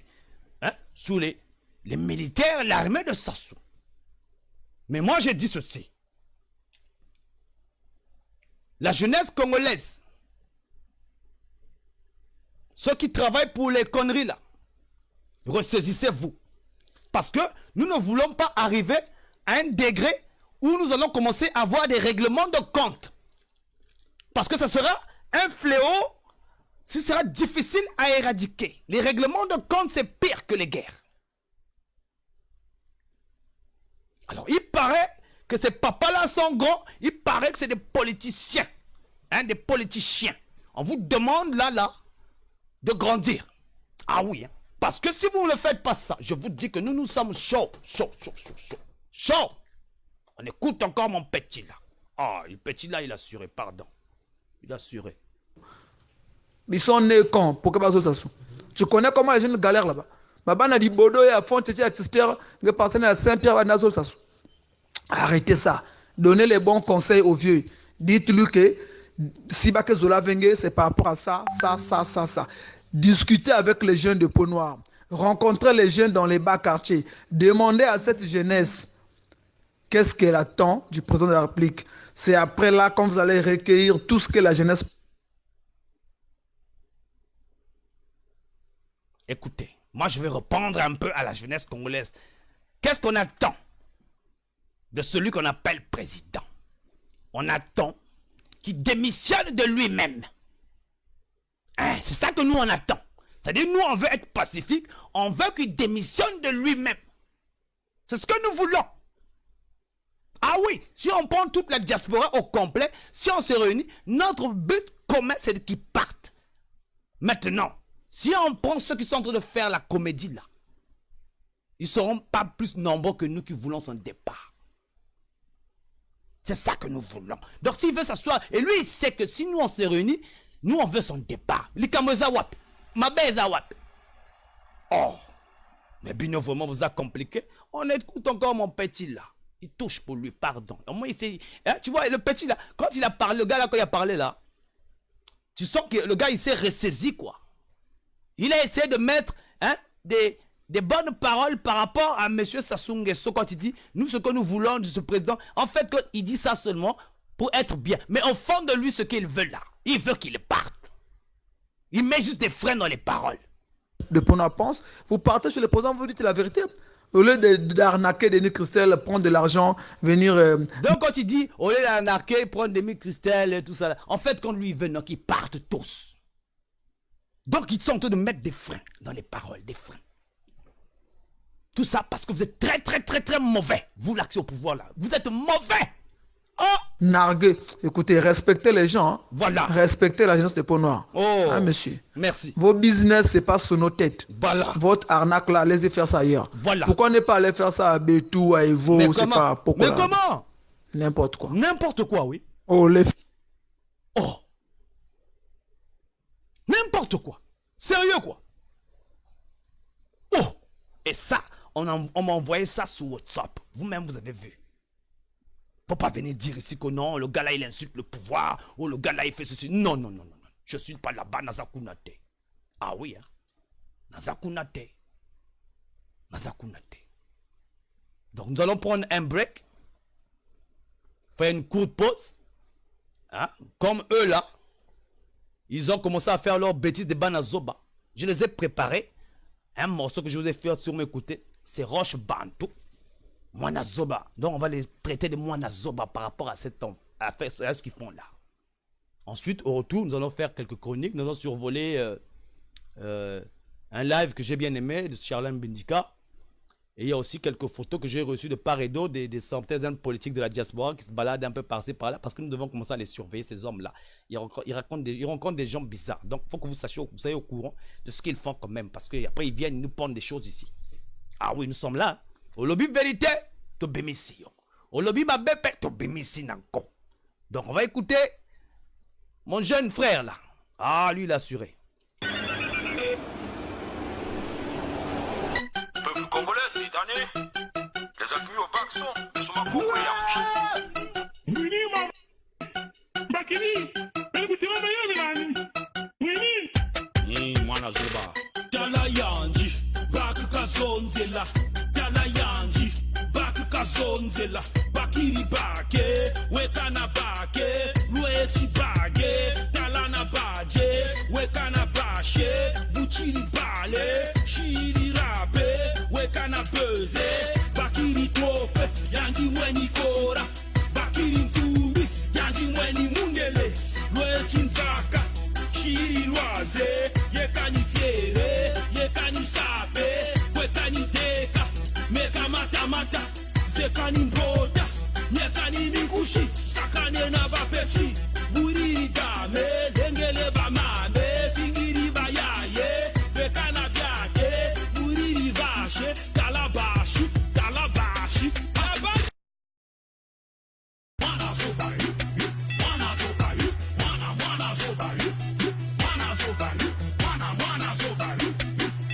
sur les militaires, l'armée de Sassou. Mais moi, j'ai dit ceci. La jeunesse congolaise ceux qui travaillent pour les conneries là, ressaisissez-vous. Parce que nous ne voulons pas arriver à un degré où nous allons commencer à avoir des règlements de compte. Parce que ce sera un fléau, ce sera difficile à éradiquer. Les règlements de compte, c'est pire que les guerres. Alors, il paraît que ces papas-là sont grands, il paraît que c'est des politiciens, hein, des politiciens. On vous demande là, de grandir. Ah oui, hein. Parce que si vous ne faites pas ça, je vous dis que nous sommes chauds. On écoute encore mon petit là. Ah, le petit là, il a assuré, pardon. Il a assuré. Ils sont nés quand? Pour que ça soit. Tu connais comment les jeunes galèrent là-bas? Baba n'a dit Bodo et à fond, tu à Tister, que personne à Saint-Pierre à Nazo ça. Arrêtez ça. Donnez les bons conseils aux vieux. Dites-lui que si Baké Zola Vengue, c'est par rapport à ça. Discutez avec les jeunes de peau noire. Rencontrez les jeunes dans les bas quartiers. Demandez à cette jeunesse qu'est-ce qu'elle attend du président de la République. C'est après là quand vous allez recueillir tout ce que la jeunesse... Écoutez, moi je vais répondre un peu à la jeunesse congolaise. Qu'est-ce qu'on attend de celui qu'on appelle président? On attend qu'il démissionne de lui-même. Hein, c'est ça que nous on attend. C'est-à-dire nous on veut être pacifique, on veut qu'il démissionne de lui-même. C'est ce que nous voulons. Ah oui, si on prend toute la diaspora au complet, si on se réunit, notre but commun c'est qu'ils partent. Maintenant, si on prend ceux qui sont en train de faire la comédie là, ils ne seront pas plus nombreux que nous qui voulons son départ. C'est ça que nous voulons. Donc s'il veut s'asseoir, et lui il sait que si nous on se réunit, nous on veut son départ. Likamoza-wap, Mabeza-wap. Oh, mais bien vraiment vous a compliqué. On écoute encore mon petit là. Il touche pour lui, pardon. Au moins, hein, tu vois, le petit là, quand il a parlé, le gars là, quand il a parlé là, tu sens que le gars il s'est ressaisi quoi. Il a essayé de mettre hein, des bonnes paroles par rapport à M. Sassou Nguesso quand il dit, nous ce que nous voulons de ce président, en fait il dit ça seulement pour être bien. Mais au fond de lui, ce qu'il veut là, il veut qu'il parte. Il met juste des freins dans les paroles. De Pona pense, vous partez chez le président, vous dites la vérité. Au lieu d'arnaquer Denis Christel, prendre de l'argent, venir... Donc quand il dit, au lieu d'arnaquer, prendre Denis Christel et tout ça, en fait quand lui il veut, donc ils partent tous. Donc ils sont en train de mettre des freins dans les paroles, des freins. Tout ça parce que vous êtes très mauvais. Vous l'accès au pouvoir là, vous êtes mauvais. Oh! Narguer. Écoutez, respectez les gens. Hein. Voilà. Respectez la jeunesse des peaux noires. Oh. Hein, monsieur. Merci. Vos business, c'est pas sur nos têtes. Voilà. Votre arnaque là, allez-y faire ça ailleurs. Voilà. Pourquoi ne pas aller faire ça à Betou, à Evo, mais c'est pas pourquoi. Mais comment? N'importe quoi. N'importe quoi, oui. Oh, les... Oh. N'importe quoi. Sérieux quoi. Oh. Et ça, on m'a envoyé ça sur WhatsApp. Vous-même, vous avez vu. Faut pas venir dire ici que non, le gars là il insulte le pouvoir, ou le gars là il fait ceci. Non. Je suis pas là-bas, Nazakunate. Ah oui, hein. Nazakunate. Donc nous allons prendre un break, faire une courte pause. Hein? Comme eux là, ils ont commencé à faire leurs bêtises de Banazoba. Je les ai préparés. Un morceau que je vous ai fait sur mes côtés, c'est Roche Bantou. Moana Zoba. Donc on va les traiter de Moana Zoba par rapport à cette affaire, à ce qu'ils font là. Ensuite, au retour, nous allons faire quelques chroniques. Nous allons survoler un live que j'ai bien aimé de Charlène Bindika. Et il y a aussi quelques photos que j'ai reçues de part et d'autre des centaines politiques de la diaspora qui se baladent un peu par-ci par-là parce que nous devons commencer à les surveiller, ces hommes-là. Ils rencontrent des gens bizarres. Donc il faut que vous sachiez, vous soyez au courant de ce qu'ils font quand même parce qu'après ils viennent nous pondre des choses ici. Ah oui, nous sommes là. Au lobby vérité, to bémissi. Au lobby ma bébé, to bémissi nanko. Donc on va écouter mon jeune frère là. Ah, lui il a assuré. Peuple congolais, c'est dernier. Les appuis au Baxon, nous sommes à Koukouyam. Winnie, maman. Bakini, elle vous tire la meilleure, Winnie. Mwana Zoba. Tala yanji, bak kasonzela. Tala yanji, bak kasonzela. Bakiri bake, wekana bake, luechi bage. Tala na baje, wekana bashe. Shiri loise, yekani fiere, yekani sape, wekani deka, meka mata mata, zekani mbota, nyekani mikushi, sakane na bapechi, buriri dame, dengele ba mame, fingiri ba yaye, wekana biake, buriri vache, talabashi, talabashi, talabashi. Wana soba you, wana soba you, wana soba you, wana soba you, wana soba you,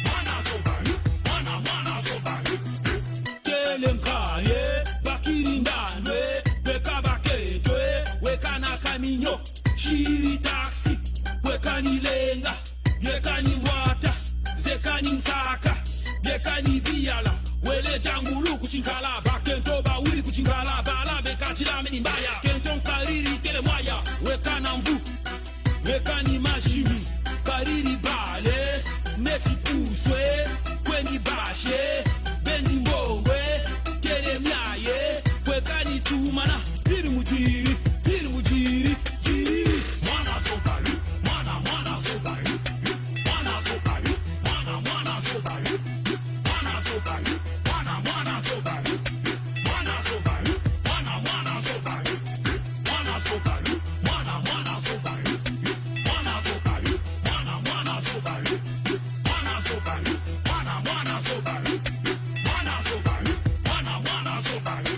wana soba you, wana soba you. Kelenkaye, bakirindane, bekabaketwe, wekana kaminyo, shiri taxi, wekani lenga, yekani mwata, zekani nsaka, yekani biyala, wele jangulu kuchinkala, bakento ba wiri kuchinkala, bala bekachila meni mbaya, kenton kariri tele mwaya, wekana mvu, wekani mashimi, kariri bale, neti puswe, kweni bashe, bendi mbongwe, tele myaye, wekani tumana, piri mujiri, jiri, mwana sobayu, mwana sobayu, mwana sobayu, mwana sobayu, mwana sobayu, mwana sobayu, mwana sobayu, mwana sobayu, mwana sobayu, mwana sobayu, mwana sobayu, mwana sobayu, mwana sobayu, mwana sobayu, mwana sobayu, mwana sobayu.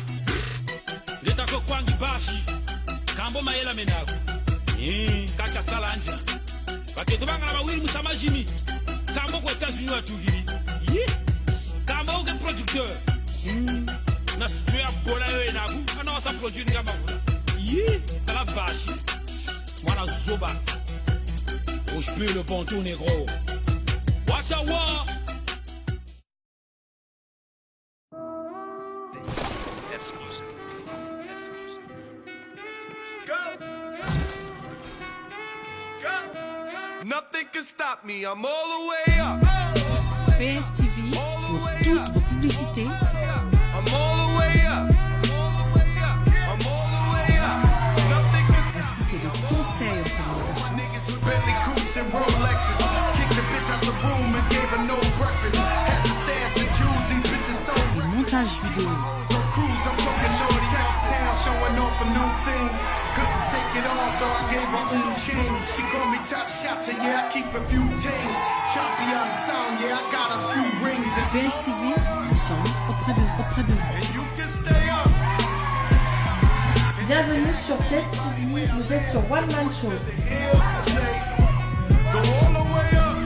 Ngetako kwangi bashi, kambo mayela menaku, kaka salanja, baketo bangala bawiri musamajimi, kambo kwa États-Unis watugiri, kambo uke producteur, na situé à bola yo enaku, ana wasa produire nga mavula, kala bashi, mwana zoba, rouge plus le pontou négro, Watawa. Nothing can stop me, I'm all the way up. PSTV pour toutes vos publicités. I'm all the way up. I'm all the way up. Nothing can ainsi que des conseils en communication. niggas with Bentley coupes and Rolexes. Kicked the bitch out the room and gave her no breakfast. Had to stash the Q's, these bitches so Des montages vidéo. on cruise, I'm talking naughty town, showing off a new thing. Couldn't take it on, so I gave her own chain. She called me top shot, so yeah, I keep a few tings. Choppy on the sound, yeah, I got a few rings. And PSTV, nous sommes auprès de vous. you can stay up. Bienvenue sur PSTV, vous êtes sur One Man Show. Go all the way up.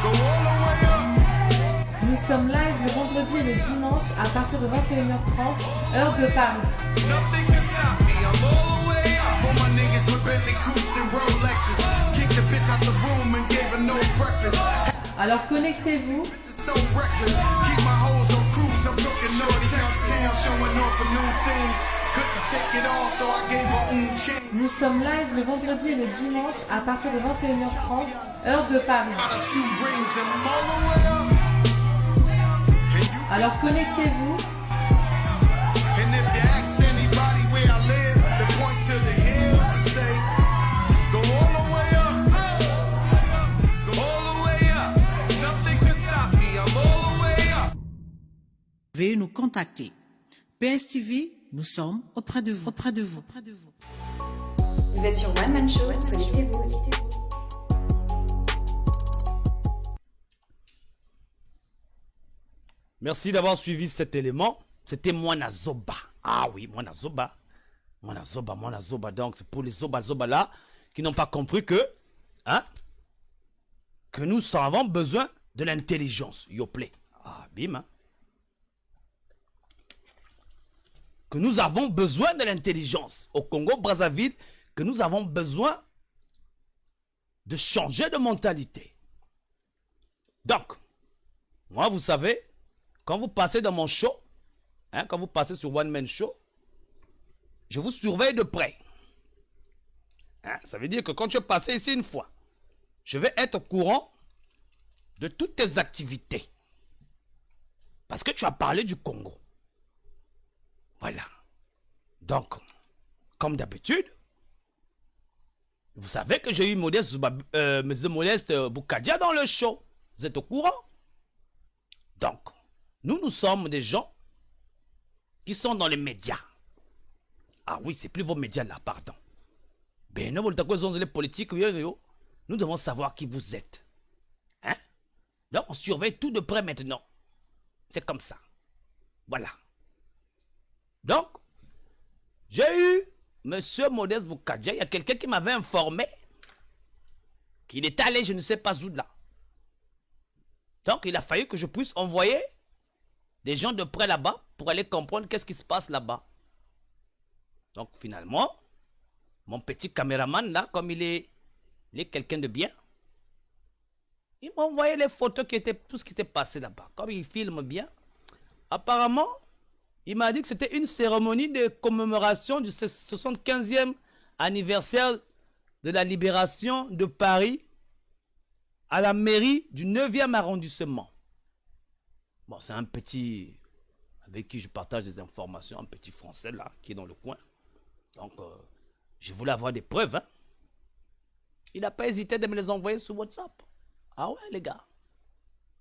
Go all the way up. Nous sommes live le vendredi et le dimanche à partir de 21h30, heure de Paris. Nothing can stop me, I'm all the way up. For my niggas with Bentley coupes and Rolexes. Kicked the bitch out the room and gave her no breakfast. Alors connectez-vous. So reckless. Keep my hoes on cruise, I'm talking naughty town, showing off a new thing. Couldn't take it all, so I gave her own chain. Nous sommes live le vendredi et le dimanche à partir de 21h30, heure de Paris. Got a few rings and I'm all the way up. Alors connectez-vous. And if you ask anybody where I live, they point to the hills and say, go all the way up. Go all the way up. Nothing can stop me, I'm all the way up. Veuillez nous contacter. PSTV, nous sommes auprès de vous. Vous êtes sur One Man Show, connectez-vous. Merci d'avoir suivi cet élément. C'était Mwana Zoba. Ah oui, Mwana Zoba. Mwana Zoba. Donc, c'est pour les Zoba là qui n'ont pas compris que nous avons besoin de l'intelligence. Yoplay. Ah, bim. Que nous avons besoin de l'intelligence. Au Congo-Brazzaville, que nous avons besoin de changer de mentalité. Donc, moi, vous savez, quand vous passez dans mon show, quand vous passez sur One Man Show, je vous surveille de près. Ça veut dire que quand tu es passé ici une fois, je vais être au courant de toutes tes activités. Parce que tu as parlé du Congo. Voilà. Donc, comme d'habitude, Vous savez que j'ai eu M. Modeste Boukadia dans le show. Vous êtes au courant? Donc, nous sommes des gens qui sont dans les médias. Ah oui, c'est plus vos médias là, pardon. Ben non, les politiques, nous devons savoir qui vous êtes. Hein? Donc, on surveille tout de près maintenant. C'est comme ça. Voilà. Donc, j'ai eu M. Modeste Boukadia. Il y a quelqu'un qui m'avait informé qu'il est allé, je ne sais pas où là. Donc, il a fallu que je puisse envoyer des gens de près là-bas pour aller comprendre qu'est-ce qui se passe là-bas. Donc, finalement, mon petit caméraman là, comme il est quelqu'un de bien, il m'a envoyé les photos qui étaient, tout ce qui était passé là-bas. Comme il filme bien, apparemment, il m'a dit que c'était une cérémonie de commémoration du 75e anniversaire de la libération de Paris à la mairie du 9e arrondissement. Bon, c'est un petit avec qui je partage des informations, un petit français là, qui est dans le coin. Donc, je voulais avoir des preuves. Hein. Il n'a pas hésité de me les envoyer sur WhatsApp. Ah ouais, les gars.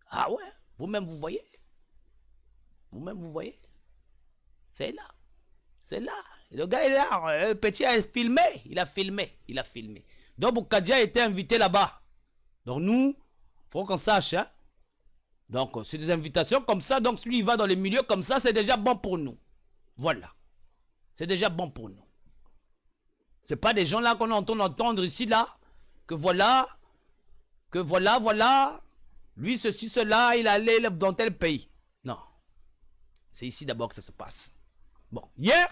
Ah ouais, vous-même vous voyez. Vous-même vous voyez. C'est là. C'est là. Et le gars, il est là. Le petit a filmé. Il a filmé. Il a filmé. Donc, Boukadia a été invité là-bas. Donc, nous, il faut qu'on sache. Hein. Donc, c'est des invitations comme ça. Donc, celui il va dans les milieux comme ça, c'est déjà bon pour nous. Voilà. C'est déjà bon pour nous. C'est pas des gens là qu'on entend entendre ici, là. Que voilà. Lui, ceci, cela, il allait dans tel pays. Non. C'est ici d'abord que ça se passe. Bon, hier,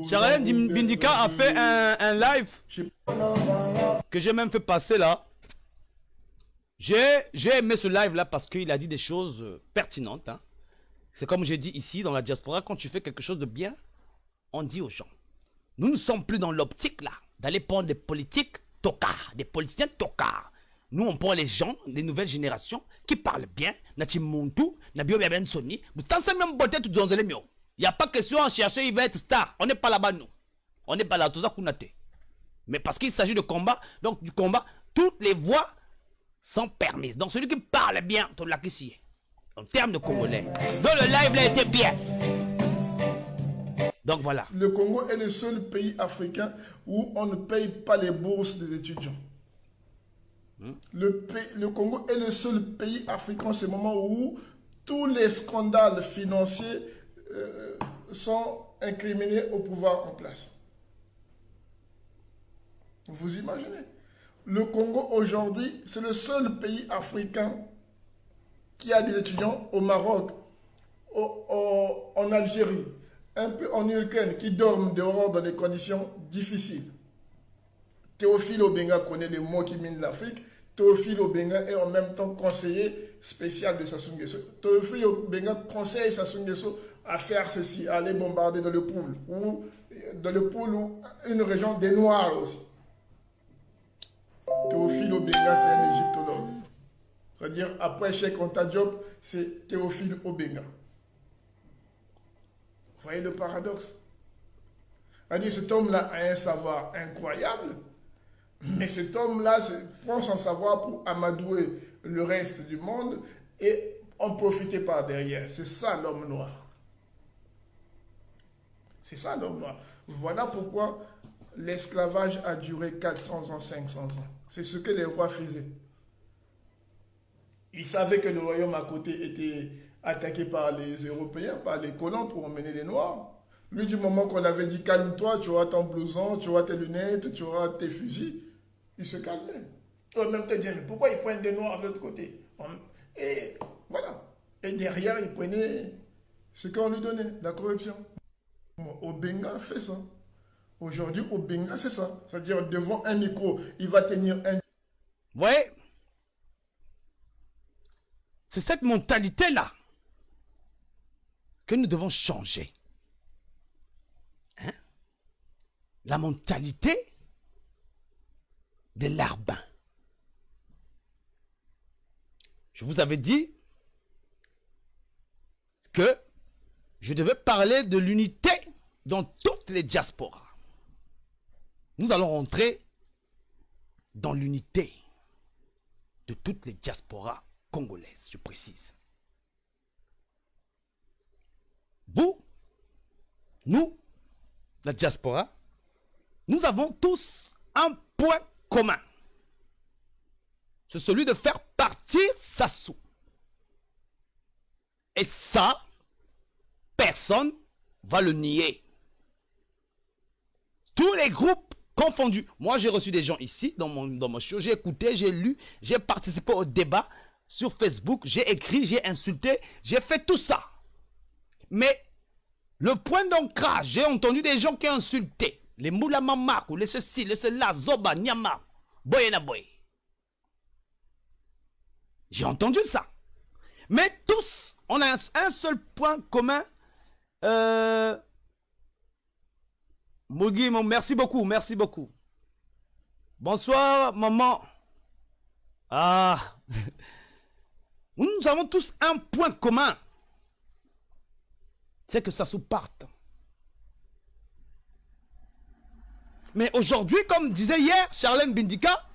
Charles Bindika a fait un live que j'ai même fait passer là. J'ai aimé ce live là parce qu'il a dit des choses pertinentes. Hein. C'est comme j'ai dit ici dans la diaspora, quand tu fais quelque chose de bien, on dit aux gens. Nous ne sommes plus dans l'optique là d'aller prendre des politiques tocards, des politiciens tocards. Nous on prend les gens, les nouvelles générations qui parlent bien. Il n'y a pas question à chercher, il va être star. On n'est pas là-bas nous. On n'est pas là, tout ça qu'on a. Mais parce qu'il s'agit de combat, donc du combat, toutes les voix sont permises. Donc celui qui parle bien, tout là qui en termes de congolais. Donc le live là était bien. Donc voilà. Le Congo est le seul pays africain où on ne paye pas les bourses des étudiants. Le Congo est le seul pays africain en ce moment où tous les scandales financiers sont incriminés au pouvoir en place. Vous imaginez? Le Congo aujourd'hui, c'est le seul pays africain qui a des étudiants au Maroc, en Algérie, un peu en Ukraine, qui dorment dehors dans des conditions difficiles. Théophile Obenga connaît les mots qui minent l'Afrique. Théophile Obenga est en même temps conseiller spécial de Sassou Nguesso. Théophile Obenga conseille Sassou Nguesso à faire ceci, à aller bombarder dans le Poul, ou une région des Noirs aussi. Théophile Obenga, c'est un égyptologue. C'est-à-dire, après Cheikh Anta Diop, c'est Théophile Obenga. Vous voyez le paradoxe? C'est-à-dire, cet homme-là a un savoir incroyable, mais cet homme-là prend son savoir pour amadouer le reste du monde et en profiter par derrière. C'est ça l'homme noir. C'est ça l'homme noir. Voilà pourquoi l'esclavage a duré 400 ans, 500 ans. C'est ce que les rois faisaient. Ils savaient que le royaume à côté était attaqué par les Européens, par les colons pour emmener les Noirs. Lui, du moment qu'on avait dit calme-toi, tu auras ton blouson, tu auras tes lunettes, tu auras tes fusils, il se calmait. Ou même te dire, mais pourquoi ils prennent des Noirs de l'autre côté? Et voilà. Et derrière, ils prenaient ce qu'on lui donnait, la corruption. Obenga fait ça. Aujourd'hui, Obenga, c'est ça. C'est-à-dire, devant un micro, il va tenir un... Ouais. C'est cette mentalité-là que nous devons changer. Hein? La mentalité des larbins. Je vous avais dit que je devais parler de l'unité dans toutes les diasporas. Nous allons rentrer dans l'unité de toutes les diasporas congolaises, je précise. Vous, nous, la diaspora, nous avons tous un point commun. C'est celui de faire partir Sassou. Et ça, personne va le nier. Tous les groupes confondus. Moi, j'ai reçu des gens ici, dans mon show. J'ai écouté, j'ai lu, j'ai participé au débat sur Facebook. J'ai écrit, j'ai insulté, j'ai fait tout ça. Mais le point d'ancrage, j'ai entendu des gens qui ont insulté. Les Moula Mamakou, les ceci, les cela, Zoba, Nyama, Boyena Boy. J'ai entendu ça. Mais tous, on a un seul point commun. Mogi, merci beaucoup, merci beaucoup. Bonsoir, maman. Ah. Nous avons tous un point commun. C'est que ça se parte. Mais aujourd'hui, comme disait hier Charlène Bindika,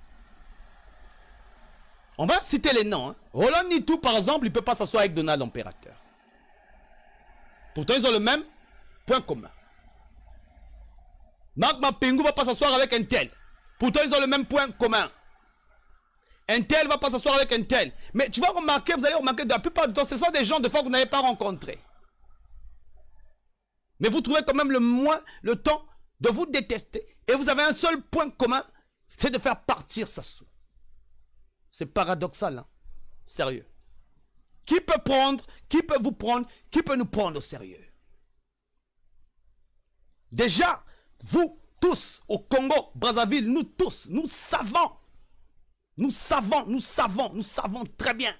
on va citer les noms. Hein. Roland Nitou, par exemple, il ne peut pas s'asseoir avec Donald l'Impérateur. Pourtant, ils ont le même point commun. Marc Mapengu ne va pas s'asseoir avec un tel. Pourtant, ils ont le même point commun. Un tel ne va pas s'asseoir avec un tel. Mais tu vas remarquer, vous allez remarquer, de la plupart du temps, ce sont des gens de fois que vous n'avez pas rencontrés. Mais vous trouvez quand même le temps de vous détester. Et vous avez un seul point commun, c'est de faire partir Sassou. C'est paradoxal, hein? Sérieux. Qui peut prendre, qui peut vous prendre, qui peut nous prendre au sérieux? Déjà, vous tous au Congo, Brazzaville, nous tous, nous savons très bien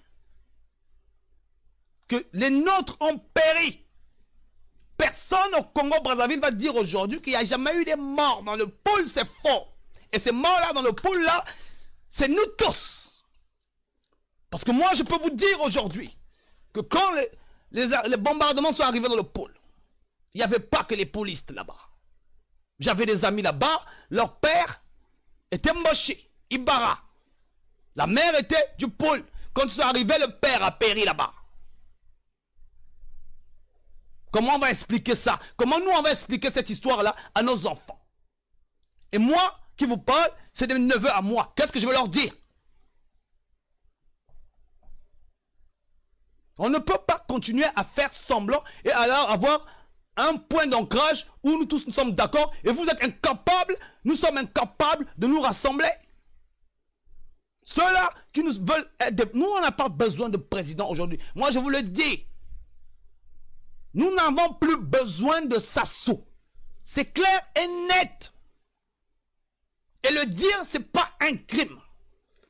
que les nôtres ont péri. Personne au Congo-Brazzaville va dire aujourd'hui qu'il n'y a jamais eu des morts dans le pôle, c'est faux. Et ces morts-là dans le pôle-là, c'est nous tous. Parce que moi, je peux vous dire aujourd'hui que quand les bombardements sont arrivés dans le pôle, il n'y avait pas que les pôlistes là-bas. J'avais des amis là-bas, leur père était Moshi, Ibara. La mère était du pôle. Quand ils sont arrivés, le père a péri là-bas. Comment on va expliquer ça? Comment nous on va expliquer cette histoire-là à nos enfants? Et moi, qui vous parle, c'est des neveux à moi. Qu'est-ce que je vais leur dire? On ne peut pas continuer à faire semblant et alors avoir un point d'ancrage où nous tous nous sommes d'accord et vous êtes incapables, nous sommes incapables de nous rassembler. Ceux-là qui nous veulent aider, nous on n'a pas besoin de président aujourd'hui. Moi je vous le dis. Nous n'avons plus besoin de Sassou. C'est clair et net. Et le dire, ce n'est pas un crime.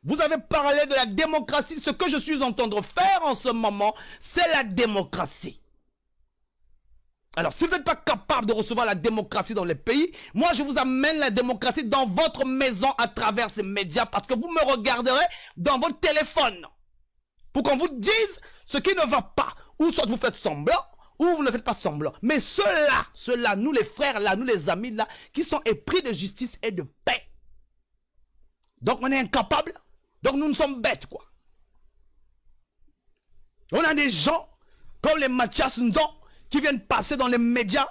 Vous avez parlé de la démocratie. Ce que je suis en train de faire en ce moment, c'est la démocratie. Alors, si vous n'êtes pas capable de recevoir la démocratie dans les pays, moi, je vous amène la démocratie dans votre maison à travers ces médias parce que vous me regarderez dans votre téléphone pour qu'on vous dise ce qui ne va pas. Ou soit vous faites semblant, ou vous ne faites pas semblant. Mais ceux-là, nous les frères là, nous les amis là, qui sont épris de justice et de paix. Donc on est incapables. Donc nous sommes bêtes quoi. On a des gens comme les Mathias Ndon qui viennent passer dans les médias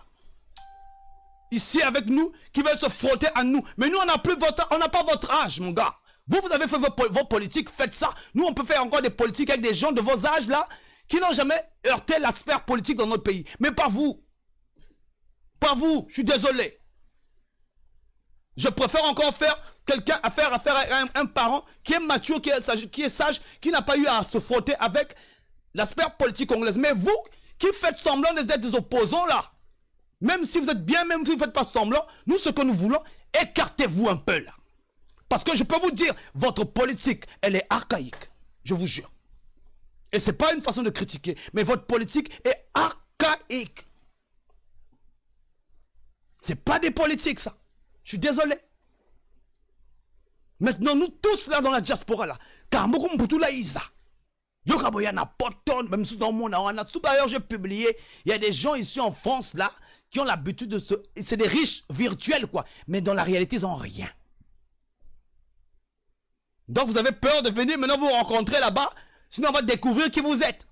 ici avec nous, qui veulent se frotter à nous. Mais nous on n'a pas votre âge mon gars. Vous avez fait vos politiques, faites ça. Nous on peut faire encore des politiques avec des gens de vos âges là, qui n'ont jamais heurté l'aspect politique dans notre pays. Mais pas vous. Pas vous, je suis désolé. Je préfère encore faire affaire à un parent qui est mature, qui est sage, qui n'a pas eu à se frotter avec l'aspect politique congolais. Mais vous, qui faites semblant d'être des opposants là, même si vous êtes bien, même si vous ne faites pas semblant, nous ce que nous voulons, écartez-vous un peu là. Parce que je peux vous dire, votre politique, elle est archaïque. Je vous jure. Et ce n'est pas une façon de critiquer, mais votre politique est archaïque. Ce n'est pas des politiques, ça. Je suis désolé. Maintenant, nous tous là dans la diaspora, là, même si dans mon tout d'ailleurs, j'ai publié, il y a des gens ici en France, là, qui ont l'habitude de se... C'est des riches virtuels, quoi. Mais dans la réalité, ils n'ont rien. Donc vous avez peur de venir maintenant vous rencontrer là-bas, sinon on va découvrir qui vous êtes.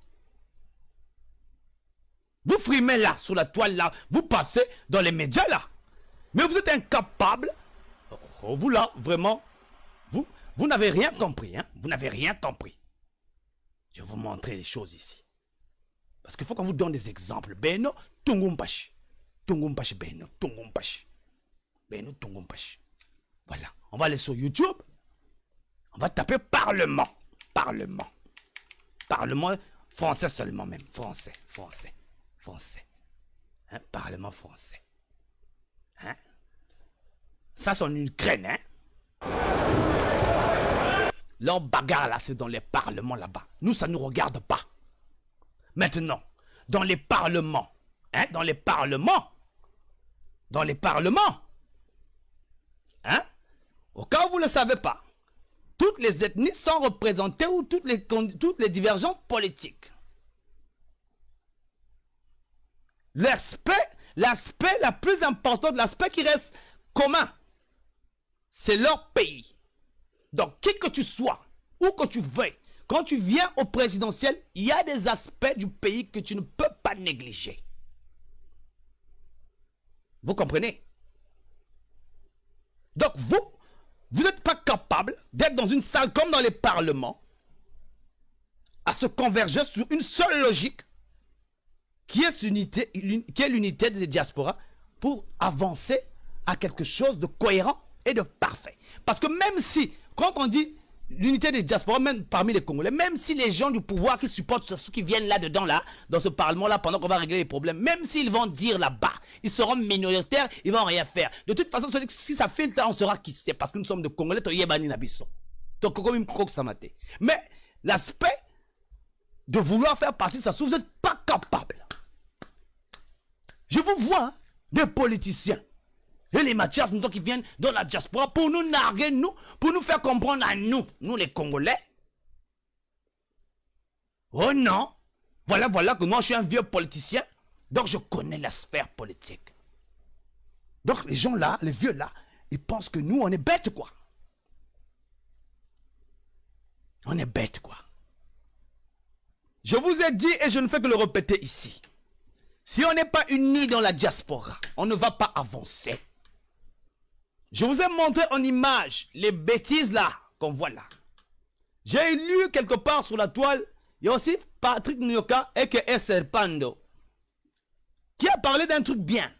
Vous frimez là, sur la toile là, vous passez dans les médias là. Mais vous êtes incapable. Oh, vous là, vraiment, vous n'avez rien compris, hein? Vous n'avez rien compris. Je vais vous montrer les choses ici. Parce qu'il faut qu'on vous donne des exemples. Beno, tungumpashi. Tungumpashi, Beno, tungumpashi. Beno, tungumpashi. Voilà. On va aller sur YouTube. On va taper Parlement. Parlement. Parlement français seulement même. Français. Hein? Parlement français. Hein? Ça, c'est en Ukraine, hein? Leur bagarre, là, c'est dans les parlements, là-bas. Nous, ça ne nous regarde pas. Maintenant, dans les parlements, hein? Dans les parlements, hein? Au cas où vous ne le savez pas, toutes les ethnies sont représentées ou toutes les divergences politiques. L'aspect la plus important, l'aspect qui reste commun, c'est leur pays. Donc, qui que tu sois, où que tu veuilles, quand tu viens au présidentiel, il y a des aspects du pays que tu ne peux pas négliger. Vous comprenez? Donc, vous n'êtes pas capable d'être dans une salle comme dans les parlements, à se converger sur une seule logique, qui est l'unité des diasporas, pour avancer à quelque chose de cohérent et de parfait. Parce que même si, quand on dit l'unité des diasporas, même parmi les Congolais, même si les gens du pouvoir qui supportent ceux qui viennent là-dedans, là, dans ce parlement-là, pendant qu'on va régler les problèmes, même s'ils vont dire là-bas, ils seront minoritaires, ils vont rien faire. De toute façon, si ça filtre, on saura qui c'est, parce que nous sommes de Congolais, mais l'aspect de vouloir faire partie de ça, vous n'êtes pas capable. Je vous vois, hein, des politiciens. Et les Mathias, nous qui viennent dans la diaspora pour nous narguer, nous, pour nous faire comprendre à nous les Congolais. Oh non, voilà que moi je suis un vieux politicien, donc je connais la sphère politique. Donc les gens là, les vieux là, ils pensent que nous on est bêtes quoi. On est bêtes quoi. Je vous ai dit et je ne fais que le répéter ici. Si on n'est pas unis dans la diaspora, on ne va pas avancer. Je vous ai montré en image les bêtises là, qu'on voit là. J'ai lu quelque part sur la toile, il y a aussi Patrick Nyoka et Serpando, qui a parlé d'un truc bien.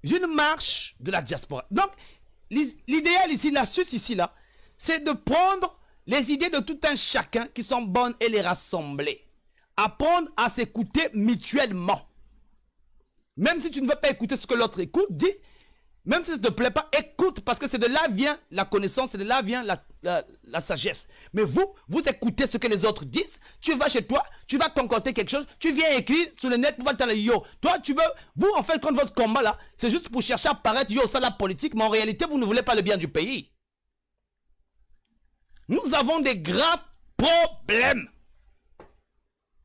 Une marche de la diaspora. Donc, l'idéal ici, l'astuce ici là, c'est de prendre les idées de tout un chacun qui sont bonnes et les rassembler. Apprendre à s'écouter mutuellement. Même si tu ne veux pas écouter ce que l'autre écoute, dis, même si ça ne te plaît pas, écoute, parce que c'est de là vient la connaissance, c'est de là vient la sagesse. Mais vous écoutez ce que les autres disent, tu vas chez toi, tu vas concocter quelque chose, tu viens écrire sur le net, pour te dire yo. Toi, vous en fait, quand votre combat là, c'est juste pour chercher à paraître yo, ça la politique, mais en réalité, vous ne voulez pas le bien du pays. Nous avons des graves problèmes.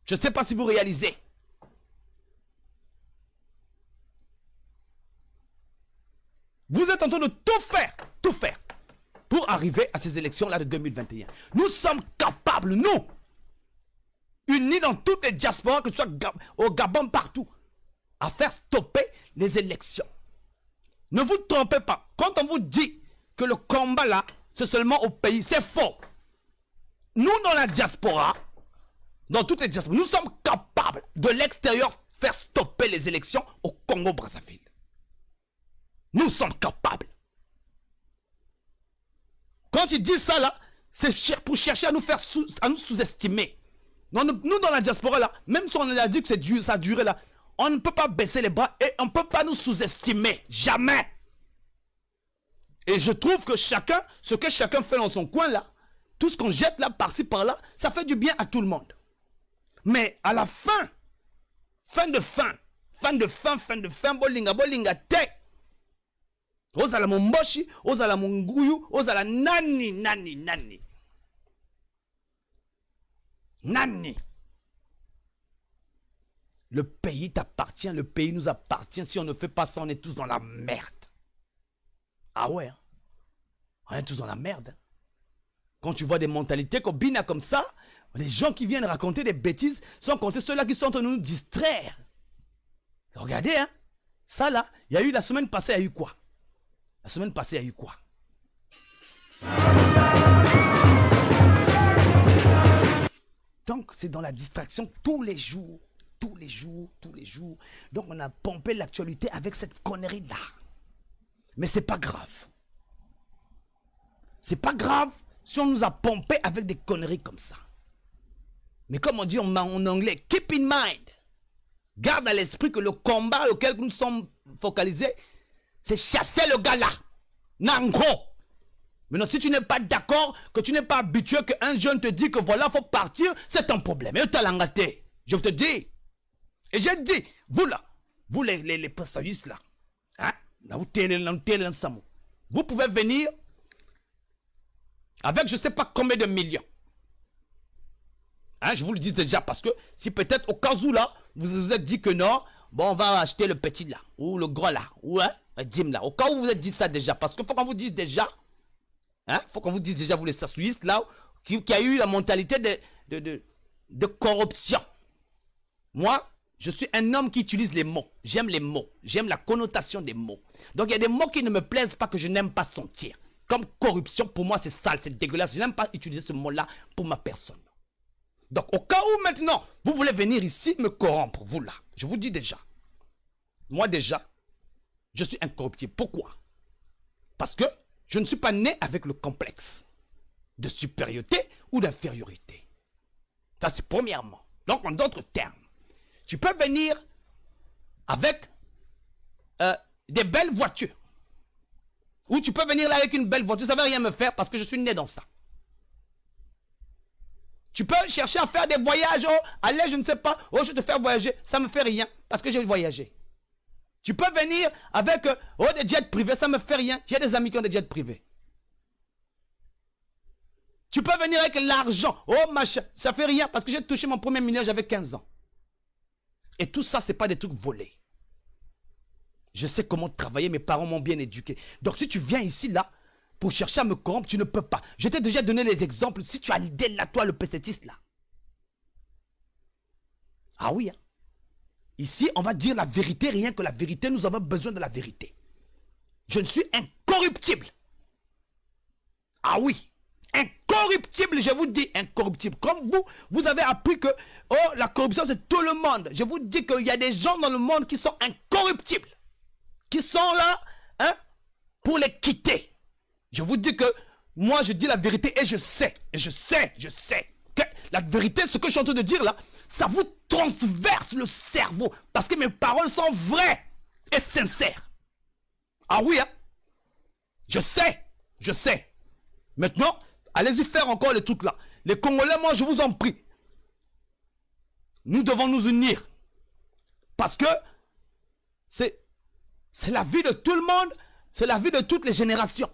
Je ne sais pas si vous réalisez. Vous êtes en train de tout faire, pour arriver à ces élections-là de 2021. Nous sommes capables, nous, unis dans toutes les diasporas, que ce soit au Gabon, partout, à faire stopper les élections. Ne vous trompez pas. Quand on vous dit que le combat là, c'est seulement au pays, c'est faux. Nous, dans la diaspora, dans toutes les diasporas, nous sommes capables de l'extérieur faire stopper les élections au Congo-Brazzaville. Nous sommes capables. Quand ils disent ça là, c'est pour chercher à nous faire nous sous-estimer. Nous dans la diaspora là, même si on a dit que ça a duré là, on ne peut pas baisser les bras et on ne peut pas nous sous-estimer. Jamais. Et je trouve que ce que chacun fait dans son coin là, tout ce qu'on jette là, par-ci par-là, ça fait du bien à tout le monde. Mais à la fin de fin, bolinga te. Ozala momboshi, ozala munguyu, ozala nani. Le pays t'appartient, le pays nous appartient. Si on ne fait pas ça, on est tous dans la merde. Ah ouais, hein? On est tous dans la merde. Quand tu vois des mentalités comme Bina comme ça, les gens qui viennent raconter des bêtises, sans compter ceux-là qui sont en train de nous distraire. Regardez, hein. Ça là, il y a eu la semaine passée, il y a eu quoi? La semaine passée, il y a eu quoi? Donc, c'est dans la distraction tous les jours. Tous les jours, tous les jours. Donc, on a pompé l'actualité avec cette connerie-là. Mais c'est pas grave. C'est pas grave si on nous a pompé avec des conneries comme ça. Mais comme on dit en anglais, keep in mind. Garde à l'esprit que le combat auquel nous sommes focalisés, c'est chasser le gars là. Nangro. Maintenant, si tu n'es pas d'accord, que tu n'es pas habitué, qu'un jeune te dit que voilà, il faut partir, c'est ton problème. Et t'as l'engaté. Je te dis. Et j'ai dit, vous là, vous les passagistes là, hein, vous pouvez venir avec je ne sais pas combien de millions. Hein, je vous le dis déjà parce que si peut-être au cas où là, vous vous êtes dit que non, bon, on va acheter le petit là, ou le gros là, ou hein, Dim là. Au cas où vous vous êtes dit ça déjà, parce qu'il faut qu'on vous dise déjà, hein, faut qu'on vous dise déjà, vous les sassouistes là, qui a eu la mentalité de corruption. Moi, je suis un homme qui utilise les mots. J'aime les mots. J'aime la connotation des mots. Donc, il y a des mots qui ne me plaisent pas, que je n'aime pas sentir. Comme corruption, pour moi, c'est sale, c'est dégueulasse. Je n'aime pas utiliser ce mot-là pour ma personne. Donc, au cas où maintenant, vous voulez venir ici me corrompre, vous là, je vous dis déjà. Moi déjà, je suis incorruptible. Pourquoi? Parce que je ne suis pas né avec le complexe de supériorité ou d'infériorité. Ça, c'est premièrement. Donc, en d'autres termes, tu peux venir avec des belles voitures. Ou tu peux venir là avec une belle voiture. Ça ne va rien me faire parce que je suis né dans ça. Tu peux chercher à faire des voyages. Oh, allez, je ne sais pas. Oh, je vais te faire voyager. Ça ne me fait rien parce que j'ai voyagé. Tu peux venir avec des jets privés. Ça ne me fait rien. J'ai des amis qui ont des jets privés. Tu peux venir avec l'argent. Oh, machin. Ça ne fait rien parce que j'ai touché mon premier million, j'avais 15 ans. Et tout ça, ce n'est pas des trucs volés. Je sais comment travailler, mes parents m'ont bien éduqué. Donc si tu viens ici, là, pour chercher à me corrompre, tu ne peux pas. Je t'ai déjà donné les exemples. Si tu as l'idée là, toi, le PCTiste, là. Ah oui, hein. Ici, on va dire la vérité, rien que la vérité. Nous avons besoin de la vérité. Je ne suis incorruptible. Ah oui. Incorruptible, je vous dis, incorruptible. Comme vous avez appris que oh, la corruption, c'est tout le monde. Je vous dis qu'il y a des gens dans le monde qui sont incorruptibles. Qui sont là, hein, pour les quitter. Je vous dis que moi, je dis la vérité et je sais que la vérité, ce que je suis en train de dire là, ça vous transverse le cerveau. Parce que mes paroles sont vraies et sincères. Ah oui, hein. Je sais. Maintenant, allez-y faire encore les trucs là. Les Congolais, moi, je vous en prie. Nous devons nous unir. Parce que c'est la vie de tout le monde. C'est la vie de toutes les générations.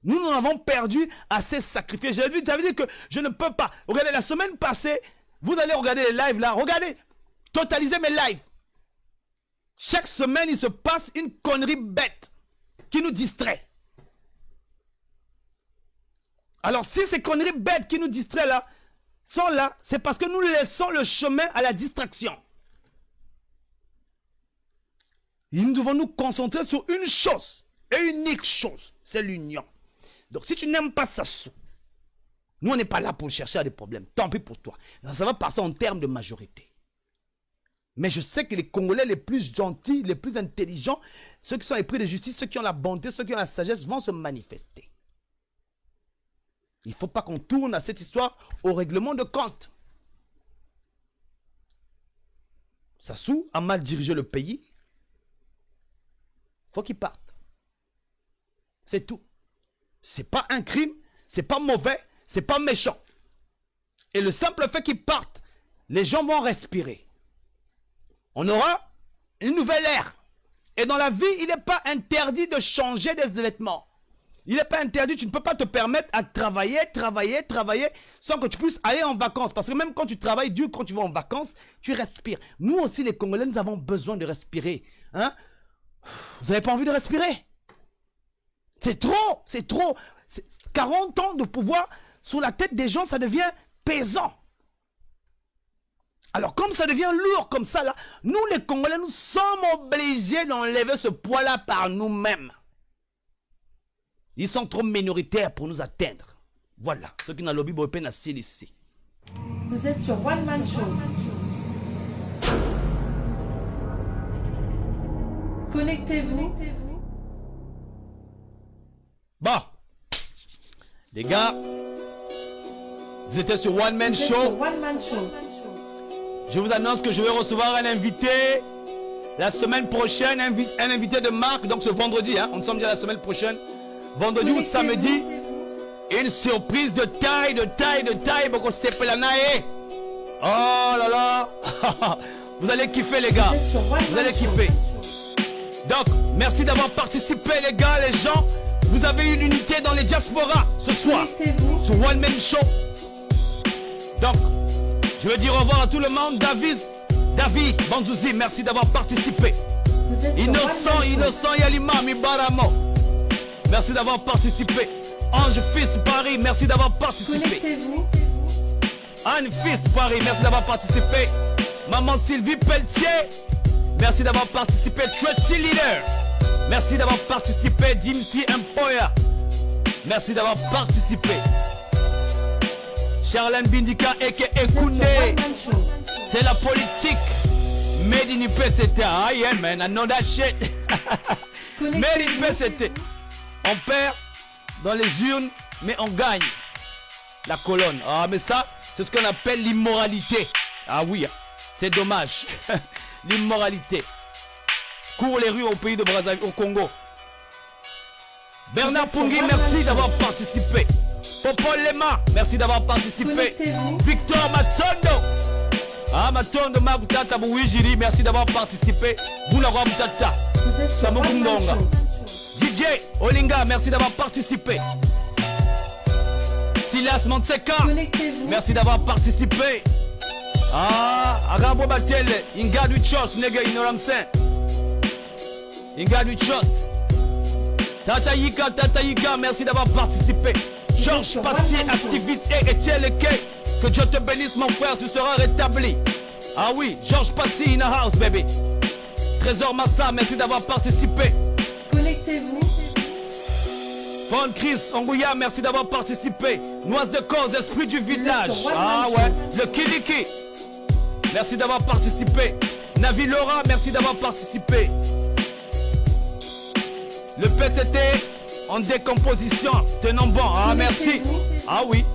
Nous avons perdu assez sacrifié. Ça veut dire que je ne peux pas. Regardez, la semaine passée, vous allez regarder les lives là. Regardez, totalisez mes lives. Chaque semaine, il se passe une connerie bête qui nous distrait. Alors, si ces conneries bêtes qui nous distraient là, sont là, c'est parce que nous laissons le chemin à la distraction. Et nous devons nous concentrer sur une chose, et unique chose, c'est l'union. Donc, si tu n'aimes pas ça, nous, on n'est pas là pour chercher à des problèmes. Tant pis pour toi. Ça va passer en termes de majorité. Mais je sais que les Congolais les plus gentils, les plus intelligents, ceux qui sont épris de justice, ceux qui ont la bonté, ceux qui ont la sagesse, vont se manifester. Il ne faut pas qu'on tourne à cette histoire au règlement de compte. Sassou a mal dirigé le pays. Il faut qu'il parte. C'est tout. C'est pas un crime, c'est pas mauvais, c'est pas méchant. Et le simple fait qu'il parte, les gens vont respirer. On aura une nouvelle ère. Et dans la vie, il n'est pas interdit de changer des vêtements. Il n'est pas interdit, tu ne peux pas te permettre à travailler sans que tu puisses aller en vacances. Parce que même quand tu travailles dur, quand tu vas en vacances, tu respires. Nous aussi, les Congolais, nous avons besoin de respirer. Hein? Vous n'avez pas envie de respirer? C'est trop, c'est trop. 40 ans de pouvoir sur la tête des gens, ça devient pesant. Alors comme ça devient lourd comme ça, là, nous les Congolais, nous sommes obligés d'enlever ce poids-là par nous-mêmes. Ils sont trop minoritaires pour nous atteindre. Voilà, ceux qui n'ont lobby boypen à ciel ici. Vous êtes sur One Man Show. Connectez-vous. Bon, les gars, vous étiez sur One Man Show. One Man Show. Je vous annonce que je vais recevoir un invité la semaine prochaine, un invité de marque, donc ce vendredi, hein, on nous sommes déjà la semaine prochaine, vendredi ou samedi, une surprise de taille, beaucoup sepelanae. Oh là là, vous allez kiffer les gars, vous allez kiffer. Donc, merci d'avoir participé les gars, les gens. Vous avez une unité dans les diasporas ce soir, sur One Man Show. Donc, je veux dire au revoir à tout le monde. David Bandouzi, merci d'avoir participé. Innocent Yalima Mibaramo, merci d'avoir participé. Ange Fils Paris, merci d'avoir participé. Anne Fils Paris, merci d'avoir participé. Maman Sylvie Pelletier, merci d'avoir participé. Trusty Leader, merci d'avoir participé. Dimti Empoya, merci d'avoir participé. Charlène Bindika Eke Ekoundé, c'est la politique. Made in IPCT. Ah yeah man, I know that shit. Made in IPCT. On perd dans les urnes, mais on gagne la colonne. Ah mais ça, c'est ce qu'on appelle l'immoralité. Ah oui, c'est dommage. L'immoralité. Cours les rues au pays de Brazzaville, au Congo. Bernard Pungui, merci d'avoir participé. Popol Lema, merci d'avoir participé. Victor Matondo. Ah, Matondo Magutata Bouijiri, merci d'avoir participé. Boulagwa Mutata. Samokundonga. DJ Olinga, merci d'avoir participé. Silas Monteka, merci d'avoir participé. Ah, Agabo Batele, Inga du Chos, nègre Inoramsen. Inga du Chos. Tata Yika, merci d'avoir participé. Georges Passy, activité et Tcheleke. Que Dieu te bénisse mon frère, tu seras rétabli. Ah oui, Georges Passy in the house baby. Trésor Massa, merci d'avoir participé. Connectez-vous. Fon Chris Ongouya, merci d'avoir participé. Noise de cause, esprit du village. Ah ouais, le Kiliki, merci d'avoir participé. Navi Laura, merci d'avoir participé. Le PCT en décomposition, tenons bon. Ah merci. Ah oui.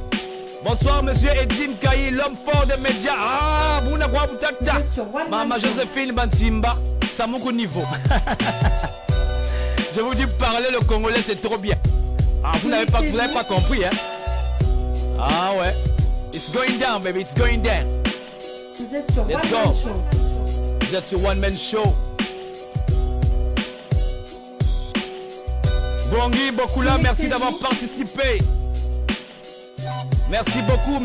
Bonsoir monsieur Edim Kayi, l'homme fort des médias. Ah, Bouna Boutata. Maman Joséphine Bantimba, Samoukou niveau. Je vous dis, parler le congolais c'est trop bien. Ah, vous n'avez pas compris, hein? Ah ouais. It's going down, baby, it's going down. Vous êtes sur Let's One go. Man Show. Vous êtes sur One Man Show. Bongi Bokula, merci d'avoir participé. Merci beaucoup.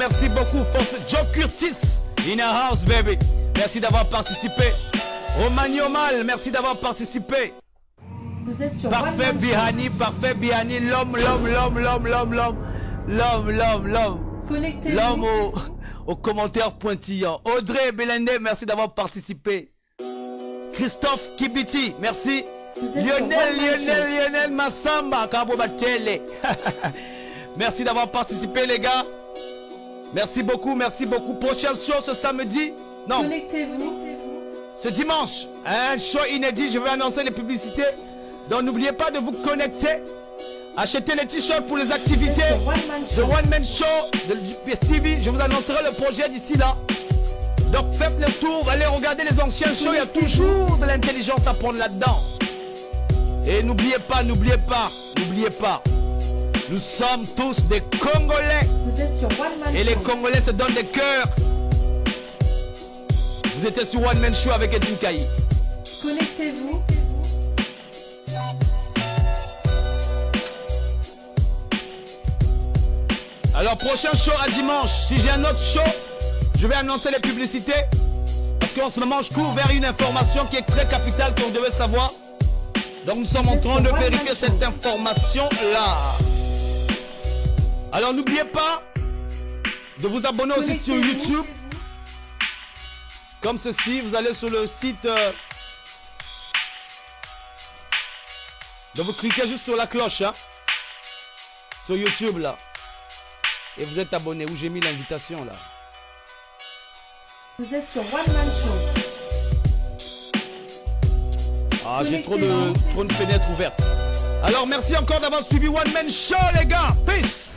Force Joe Curtis, in a house, baby. Merci d'avoir participé. Romagno Mal, merci d'avoir participé. Vous êtes sur Parfait One Man Show. Parfait Bihani, l'homme. Connectez-vous. L'homme aux commentaires pointillants. Audrey Belende, merci d'avoir participé. Christophe Kibiti, merci. Lionel Massamba, Kabo Batele. Merci d'avoir participé les gars. Merci beaucoup. Prochaine show ce samedi. Non. Connectez-vous. Ce dimanche, un show inédit, je vais annoncer les publicités. Donc n'oubliez pas de vous connecter. Achetez les t-shirts pour les activités de One Man Show, de PSTV. Je vous annoncerai le projet d'ici là. Donc faites le tour, allez regarder les anciens shows. Il y a toujours de l'intelligence à prendre là-dedans. Et n'oubliez pas. Nous sommes tous des Congolais. Vous êtes sur One Man Show. Et les Congolais se donnent des cœurs. Vous étiez sur One Man Show avec Edim Kayi. Connectez-vous. Alors prochain show à dimanche. Si j'ai un autre show, je vais annoncer les publicités. Parce qu'en ce moment je cours vers une information qui est très capitale qu'on devait savoir. Donc nous sommes en train de vérifier cette information-là. Alors n'oubliez pas de vous abonner aussi sur YouTube. Comme ceci, vous allez sur le site. Donc vous cliquez juste sur la cloche, hein, sur YouTube là. Et vous êtes abonné, où j'ai mis l'invitation là. Vous êtes sur One Man Show. Ah, j'ai trop de fenêtres ouvertes. Alors merci encore d'avoir suivi One Man Show les gars. Peace.